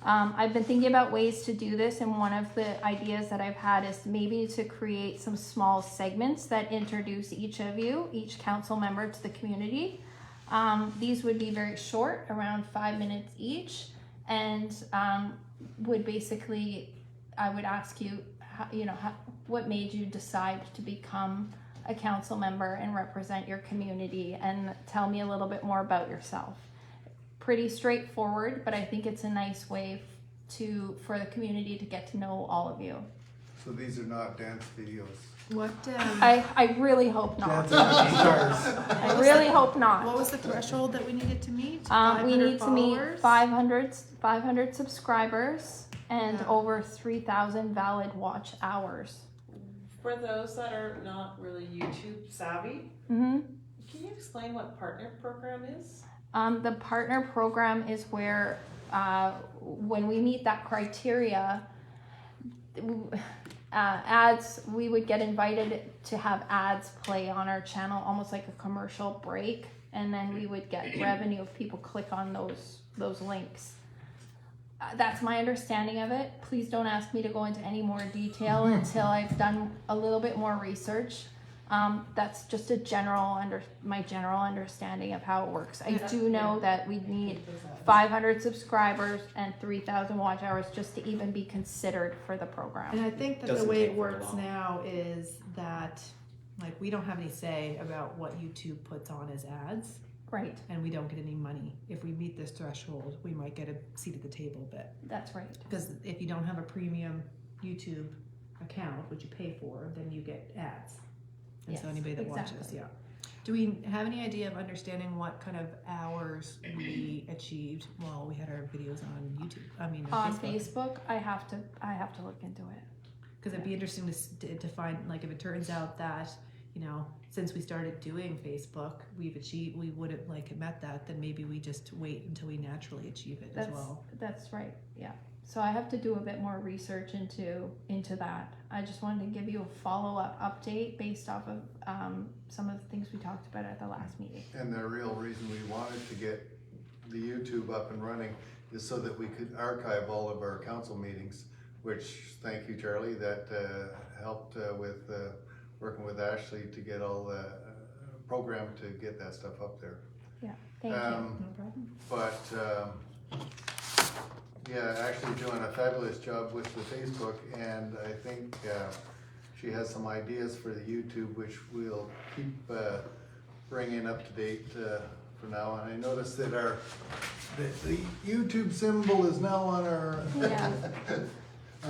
G: I've been thinking about ways to do this, and one of the ideas that I've had is maybe to create some small segments that introduce each of you, each council member, to the community. These would be very short, around 5 minutes each, and would basically, I would ask you, what made you decide to become a council member and represent your community, and tell me a little bit more about yourself. Pretty straightforward, but I think it's a nice way for the community to get to know all of you.
C: So these are not dance videos.
K: What
G: I really hope not.
C: Dancing with stars.
G: I really hope not.
K: what was the threshold that we needed to meet?
G: We
K: 500
G: need to meet
K: followers?
G: 500 subscribers and
K: Yeah.
G: over 3,000 valid watch hours.
A: For those that are not really YouTube savvy,
G: Mm-hmm.
A: can you explain what partner program is?
G: The partner program is where, when we meet that criteria, ads, we would get invited to have ads play on our channel, almost like a commercial break, and then we would get revenue if people click on those links. That's my understanding of it. Please don't ask me to go into any more detail until I've done a little bit more research. That's just my general understanding of how it works. I do know that we need 500 subscribers and 3,000 watch hours just to even be considered for the program.
K: And I think that
F: Doesn't
K: the way
F: take
K: it
F: very
K: works
F: long.
K: now is that, like, we don't have any say about what YouTube puts on as ads,
G: Right,
K: and we don't get any money. If we meet this threshold, we might get a seat at the table, but
G: that's right.
K: because if you don't have a premium YouTube account, which you pay for, then you get ads. And so
G: Yes,
K: anybody that watches,
G: exactly.
K: yeah. Do we have any idea of understanding what kind of hours we achieved while we had our videos on YouTube? I mean,
G: On Facebook, I have to look into it.
K: Because it'd be interesting to find, like, if it turns out that, since we started doing Facebook, we would have met that, then maybe we just wait until we naturally achieve it as well.
G: That's right, yeah. So I have to do a bit more research into that. I just wanted to give you a follow-up update based off of some of the things we talked about at the last meeting.
C: And the real reason we wanted to get the YouTube up and running is so that we could archive all of our council meetings, which, thank you, Charlie, that helped with working with Ashley to get all the program to get that stuff up there.
G: Yeah, thank you.
K: No problem.
C: But yeah, Ashley doing a fabulous job with the Facebook, and I think she has some ideas for the YouTube, which we'll keep bringing up to date for now. And I noticed that the YouTube symbol is now on our
G: Yeah.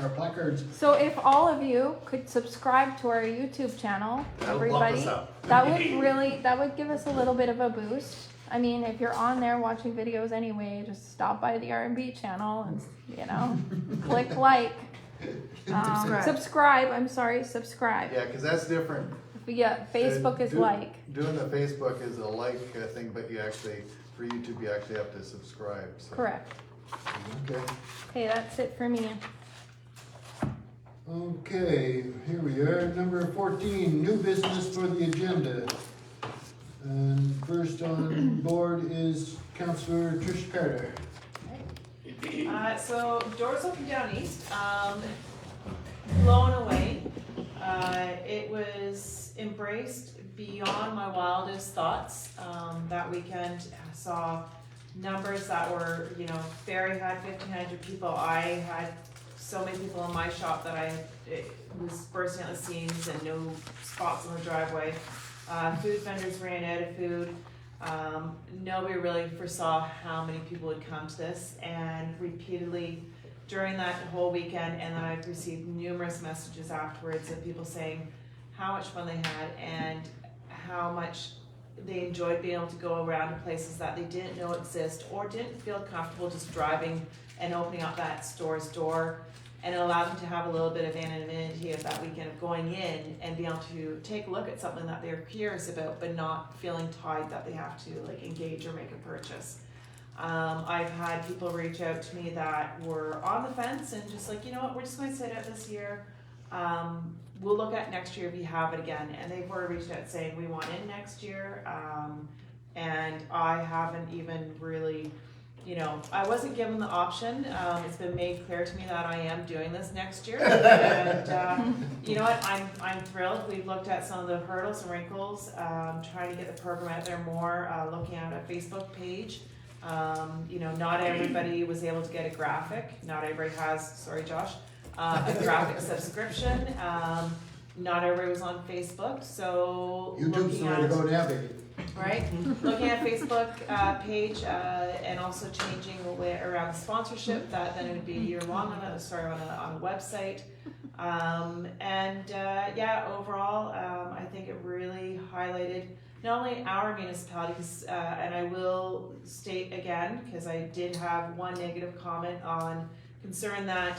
B: Our placards.
G: So if all of you could subscribe to our YouTube channel,
C: That'll bump
G: everybody,
C: us up.
G: that would give us a little bit of a boost. I mean, if you're on there watching videos anyway, just stop by the RMB channel and, click like. Subscribe, I'm sorry, subscribe.
C: Yeah, cause that's different.
G: Yeah, Facebook is like.
C: Doing the Facebook is a like thing, but you actually, for YouTube, you actually have to subscribe, so.
G: Correct.
B: Okay.
G: Okay, that's it for me.
B: Okay, here we are, number 14, new business for the agenda. And first on board is Councillor Trish Carter.
A: So doors open down east, blown away. It was embraced beyond my wildest thoughts. That weekend I saw numbers that were, Barry had 1,500 people. I had so many people in my shop that it was bursting at the seams and no spots on the driveway. Food vendors ran out of food. Nobody really foresaw how many people would come to this, and repeatedly during that whole weekend, and then I've received numerous messages afterwards of people saying how much fun they had and how much they enjoyed being able to go around to places that they didn't know exist or didn't feel comfortable just driving and opening up that store's door, and it allowed them to have a little bit of anonymity of that weekend of going in and being able to take a look at something that they're curious about but not feeling tied that they have to engage or make a purchase. I've had people reach out to me that were on the fence and just we're just going to sit out this year. We'll look at next year if you have it again. And they've already reached out saying we want in next year. And I haven't even really, I wasn't given the option. It's been made clear to me that I am doing this next year. And you know what? I'm thrilled. We've looked at some of the hurdles and wrinkles, trying to get the program out there more, looking at a Facebook page. Not everybody was able to get a graphic. Not everybody has, sorry Josh, a graphic subscription. Not everybody was on Facebook, so
B: YouTube's the way to go navigate.
A: right? Looking at Facebook page and also changing the way around the sponsorship, that then it would be a year long on a website. Overall, I think it really highlighted not only our municipalities, and I will state again, because I did have one negative comment on concern that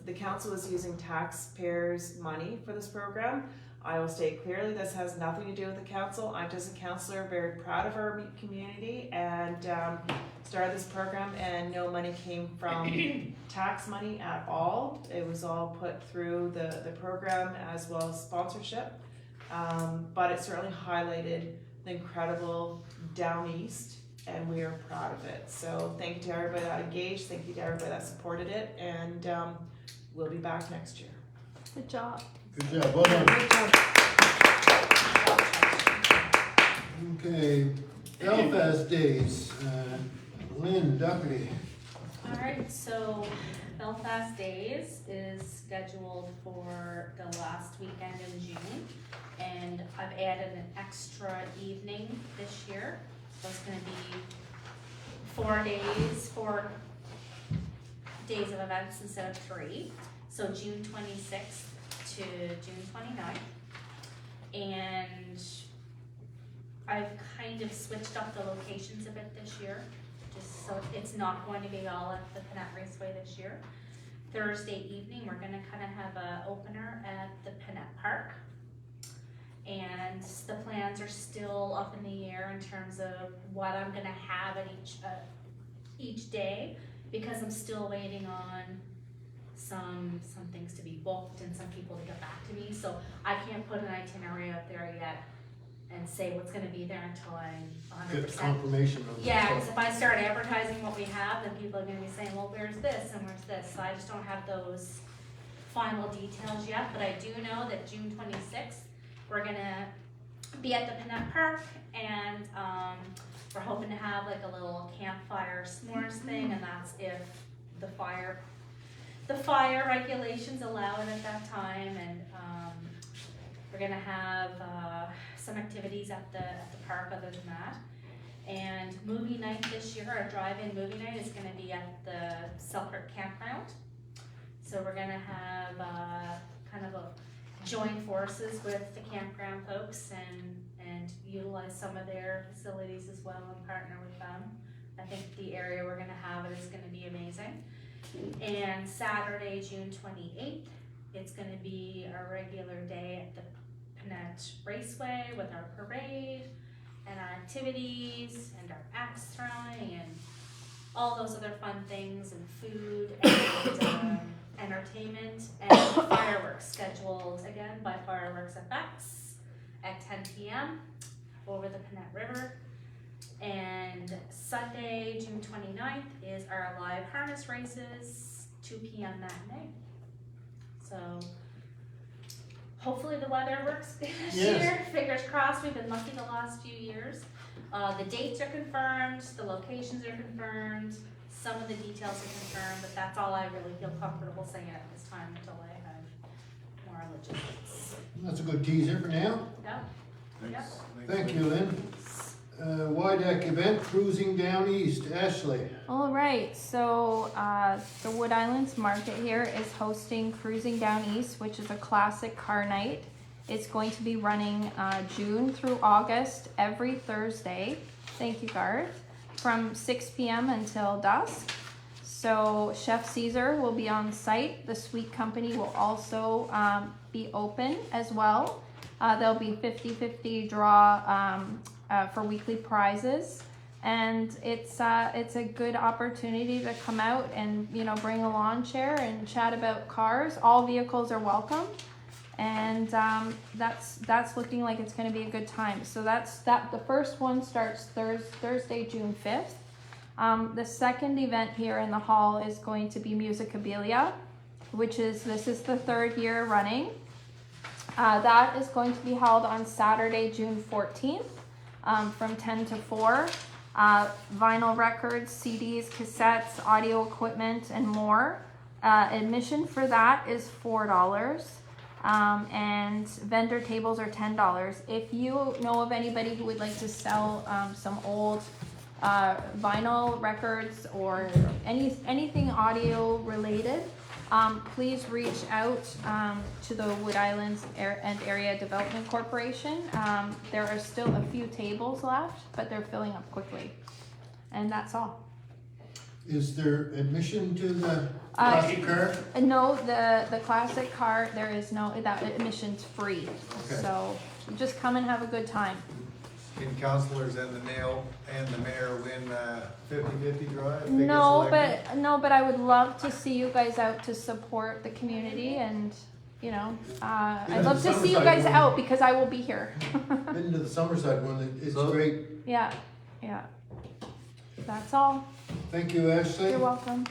A: the council is using taxpayers' money for this program. I will state clearly this has nothing to do with the council. I'm just a councillor, very proud of our community, and started this program, and no money came from tax money at all. It was all put through the program as well as sponsorship. But it certainly highlighted the incredible down east, and we are proud of it. So thank you to everybody that engaged, thank you to everybody that supported it, and we'll be back next year.
G: Good job.
B: Good job, well done.
A: Good job.
B: Okay, Belfast Days, Lynn Duffy.
E: Alright, so Belfast Days is scheduled for the last weekend in June, and I've added an extra evening this year. So it's gonna be 4 days of events instead of 3. So June 26th to June 29th. And I've kind of switched up the locations a bit this year, just so it's not going to be all at the Pinette Raceway this year. Thursday evening, we're gonna kind of have an opener at the Pinette Park. And the plans are still up in the air in terms of what I'm gonna have at each day, because I'm still waiting on some things to be booked and some people to get back to me. So I can't put an itinerary up there yet and say what's gonna be there until I'm 100%.
B: Get confirmation of the
E: Yeah,
B: stuff.
E: because if I start advertising what we have, then people are gonna be saying, well, where's this and where's this? So I just don't have those final details yet, but I do know that June 26th, we're gonna be at the Pinette Park, and we're hoping to have like a little campfire s'mores thing, and that's if the fire regulations allow it at that time. And we're gonna have some activities at the park other than that. And movie night this year, our drive-in movie night is gonna be at the Selkirk Campground. So we're gonna have kind of a join forces with the campground folks and and utilize some of their facilities as well and partner with them. I think the area we're gonna have it is gonna be amazing. And Saturday, June 28th, it's gonna be a regular day at the Panett Raceway with our parade and our activities and our axe throwing and all those other fun things and food and entertainment and fireworks scheduled again by Fireworks FX at 10 p.m. over the Panett River. And Sunday, June 29th is our live harness races, 2 p.m. matinee. So hopefully the weather works this
B: Yes.
E: year. Fingers crossed, we've been lucky the last few years. The dates are confirmed, the locations are confirmed, some of the details are confirmed, but that's all I really feel comfortable saying at this time until I have more logistics.
B: That's a good teaser for now.
E: Yep.
C: Thanks.
B: Thank you, Lynn. YDAC event, Cruising Down East. Ashley.
G: All right, so the Wood Islands Market here is hosting Cruising Down East, which is a classic car night. It's going to be running June through August every Thursday. Thank you, Garth. From 6 p.m. until dusk. So Chef Caesar will be on site. The Sweet Company will also be open as well. There'll be 50-50 draw for weekly prizes, and it's a good opportunity to come out and bring a lawn chair and chat about cars. All vehicles are welcome, and that's looking like it's going to be a good time. So the first one starts Thursday, June 5th. The second event here in the hall is going to be Musicabilia, this is the third year running. That is going to be held on Saturday, June 14th. From 10 to 4. Vinyl records, CDs, cassettes, audio equipment, and more. Admission for that is $4. And vendor tables are $10. If you know of anybody who would like to sell some old vinyl records or anything audio related, please reach out to the Wood Islands and Area Development Corporation. There are still a few tables left, but they're filling up quickly. And that's all.
B: Is there admission to the classic car?
G: No, the classic car, there is that admission's free.
B: Okay.
G: So just come and have a good time.
C: Can councilors and the mayor win 50-50 draw if they get
G: No,
C: selected?
G: but I would love to see you guys out to support the community, and I'd love to see you guys out because I will be here.
B: Been to the Summerside one, it's
C: So-
B: great.
G: Yeah. That's all.
B: Thank you, Ashley.
G: You're welcome.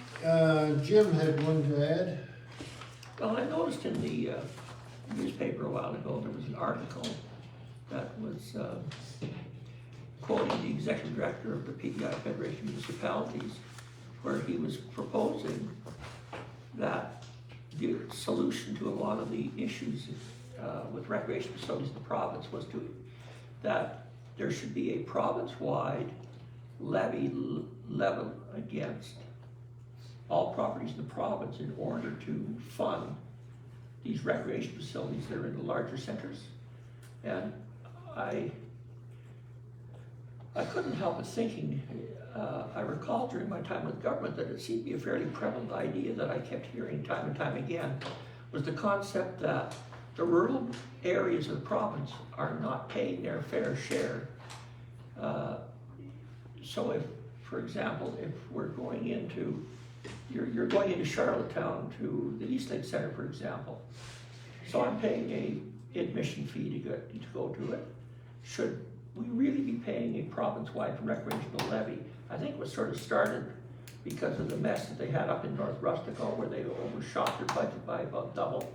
B: Jim had one to add.
D: Well, I noticed in the newspaper a while ago, there was an article that was quoting the executive director of the PEI Federation of Municipalities, where he was proposing that the solution to a lot of the issues with recreation facilities in the province was that there should be a province-wide levy leveled against all properties in the province in order to fund these recreation facilities that are in the larger centers. And I couldn't help but thinking, I recall during my time with government that it seemed to be a fairly prevalent idea that I kept hearing time and time again, was the concept that the rural areas of the province are not paying their fair share. So if, for example, if we're going into, you're going into Charlottetown to the Eastlake Center, for example. So I'm paying a admission fee to go to it. Should we really be paying a province-wide recreational levy? I think it was sort of started because of the mess that they had up in North Rustico, where they overshot their budget by about double.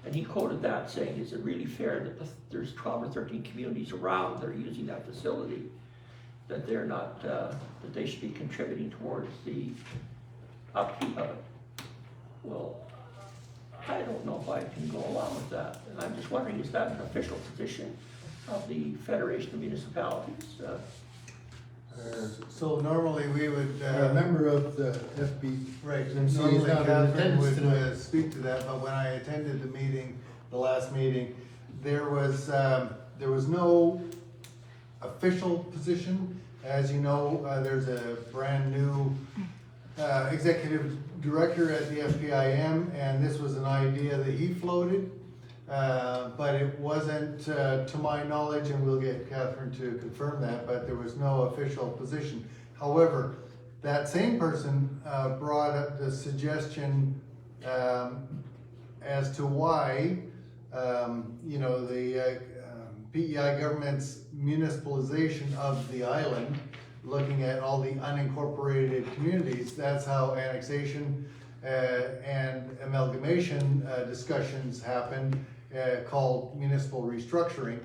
D: And he quoted that saying, is it really fair that there's 12 or 13 communities around that are using that facility, that they're not, that they should be contributing towards the upkeep of it? Well, I don't know if I can go along with that. And I'm just wondering, is that an official position of the Federation of Municipalities?
C: So normally we would.
B: A member of the FB.
C: Right,
B: MC is
C: normally
B: not in
C: Catherine
B: attendance
C: would
B: tonight.
C: speak to that, but when I attended the meeting, the last meeting, there was no official position. As you know, there's a brand new executive director at the FPIM, and this was an idea that he floated. But it wasn't, to my knowledge, and we'll get Catherine to confirm that, but there was no official position. However, that same person brought up the suggestion as to why, the PEI government's municipalization of the island, looking at all the unincorporated communities, that's how annexation and amalgamation discussions happened, called municipal restructuring.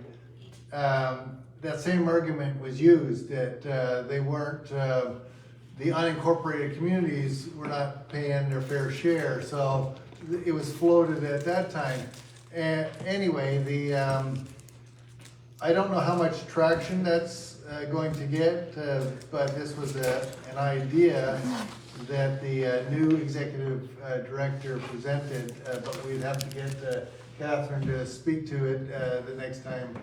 C: That same argument was used, that they weren't, the unincorporated communities were not paying their fair share, so it was floated at that time. Anyway, I don't know how much traction that's going to get, but this was an idea that the new executive director presented, but we'd have to get Catherine to speak to it the next time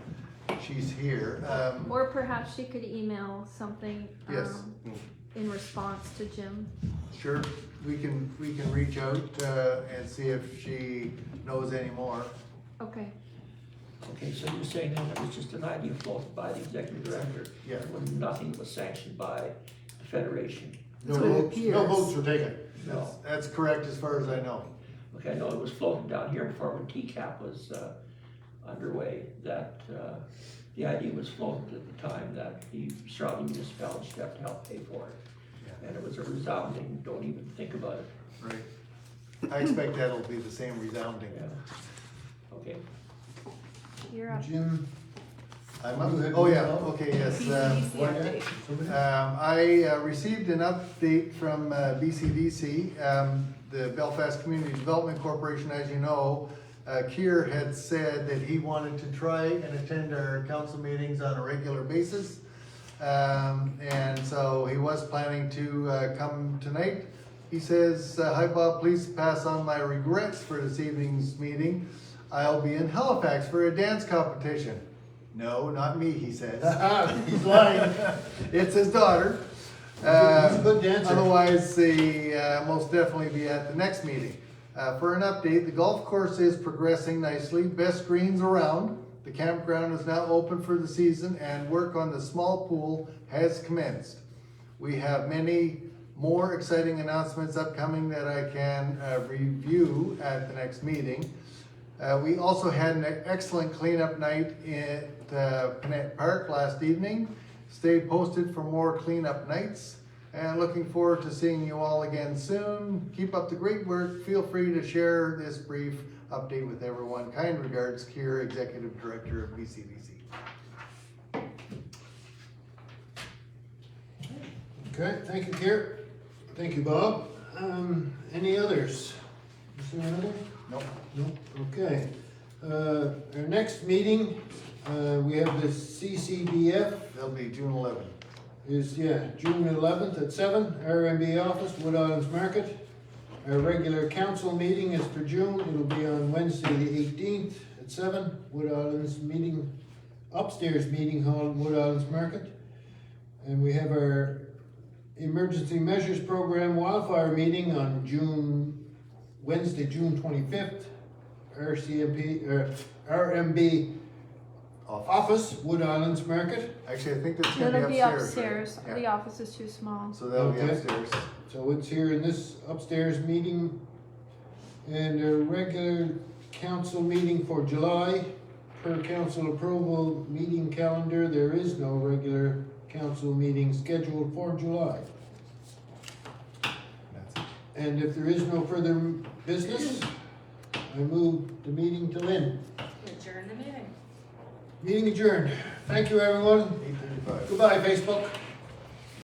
C: she's here.
G: Or perhaps she could email something,
C: Yes.
G: in response to Jim.
C: Sure, we can reach out and see if she knows any more.
G: Okay.
D: Okay, so you're saying then it was just an idea floated by the executive director?
C: Yeah.
D: When nothing was sanctioned by the Federation?
B: No
K: That's what it
B: votes, no
K: appears.
B: votes were taken.
D: No.
C: That's correct as far as I know.
D: Okay, I know it was floating down here before when TCAP was underway, that the idea was floated at the time that the surrounding municipalities should have to help pay for it.
C: Yeah.
D: And it was a resounding, don't even think about it.
C: Right. I expect that'll be the same resounding.
D: Yeah. Okay.
G: You're up.
B: Jim?
C: I'm up. Oh, yeah, okay, yes.
K: BCDC update.
B: Somebody?
C: I received an update from BCDC, the Belfast Community Development Corporation. As you know, Keir had said that he wanted to try and attend our council meetings on a regular basis. And so he was planning to come tonight. He says, "Hi Bob, please pass on my regrets for this evening's meeting. I'll be in Halifax for a dance competition." No, not me, he says.
B: He's lying.
C: It's his daughter.
B: He's a good dancer.
C: Otherwise, he most definitely be at the next meeting. For an update, the golf course is progressing nicely. Best greens around. The campground is now open for the season, and work on the small pool has commenced. We have many more exciting announcements upcoming that I can review at the next meeting. We also had an excellent cleanup night at Panett Park last evening. Stay posted for more cleanup nights, and looking forward to seeing you all again soon. Keep up the great work. Feel free to share this brief update with everyone. Kind regards, Keir, Executive Director of BCDC.
B: Okay, thank you, Keir. Thank you, Bob. Any others? Is there another?
C: Nope.
B: No, okay. Our next meeting, we have the CCDF,
C: That'll be June 11th.
B: is, June 11th at 7, RMB office, Wood Islands Market. Our regular council meeting is for June, it'll be on Wednesday the 18th at 7, Wood Islands meeting, upstairs meeting hall, Wood Islands Market. And we have our emergency measures program wildfire meeting on Wednesday, June 25th, RMB office, Wood Islands Market.
C: Actually, I think that's gonna
G: It'll
C: be
G: be
C: upstairs.
G: upstairs.
C: right?
G: The
C: Yeah.
G: office is too small.
C: So that'll be
B: Okay.
C: upstairs.
B: So it's here in this upstairs meeting. And a regular council meeting for July. Per council approval meeting calendar, there is no regular council meeting scheduled for July.
C: That's it.
B: And if there is no further business, I move the meeting to end.
E: Adjourn the meeting.
B: Meeting adjourned. Thank you, everyone.
C: 8:35.
B: Goodbye, Facebook.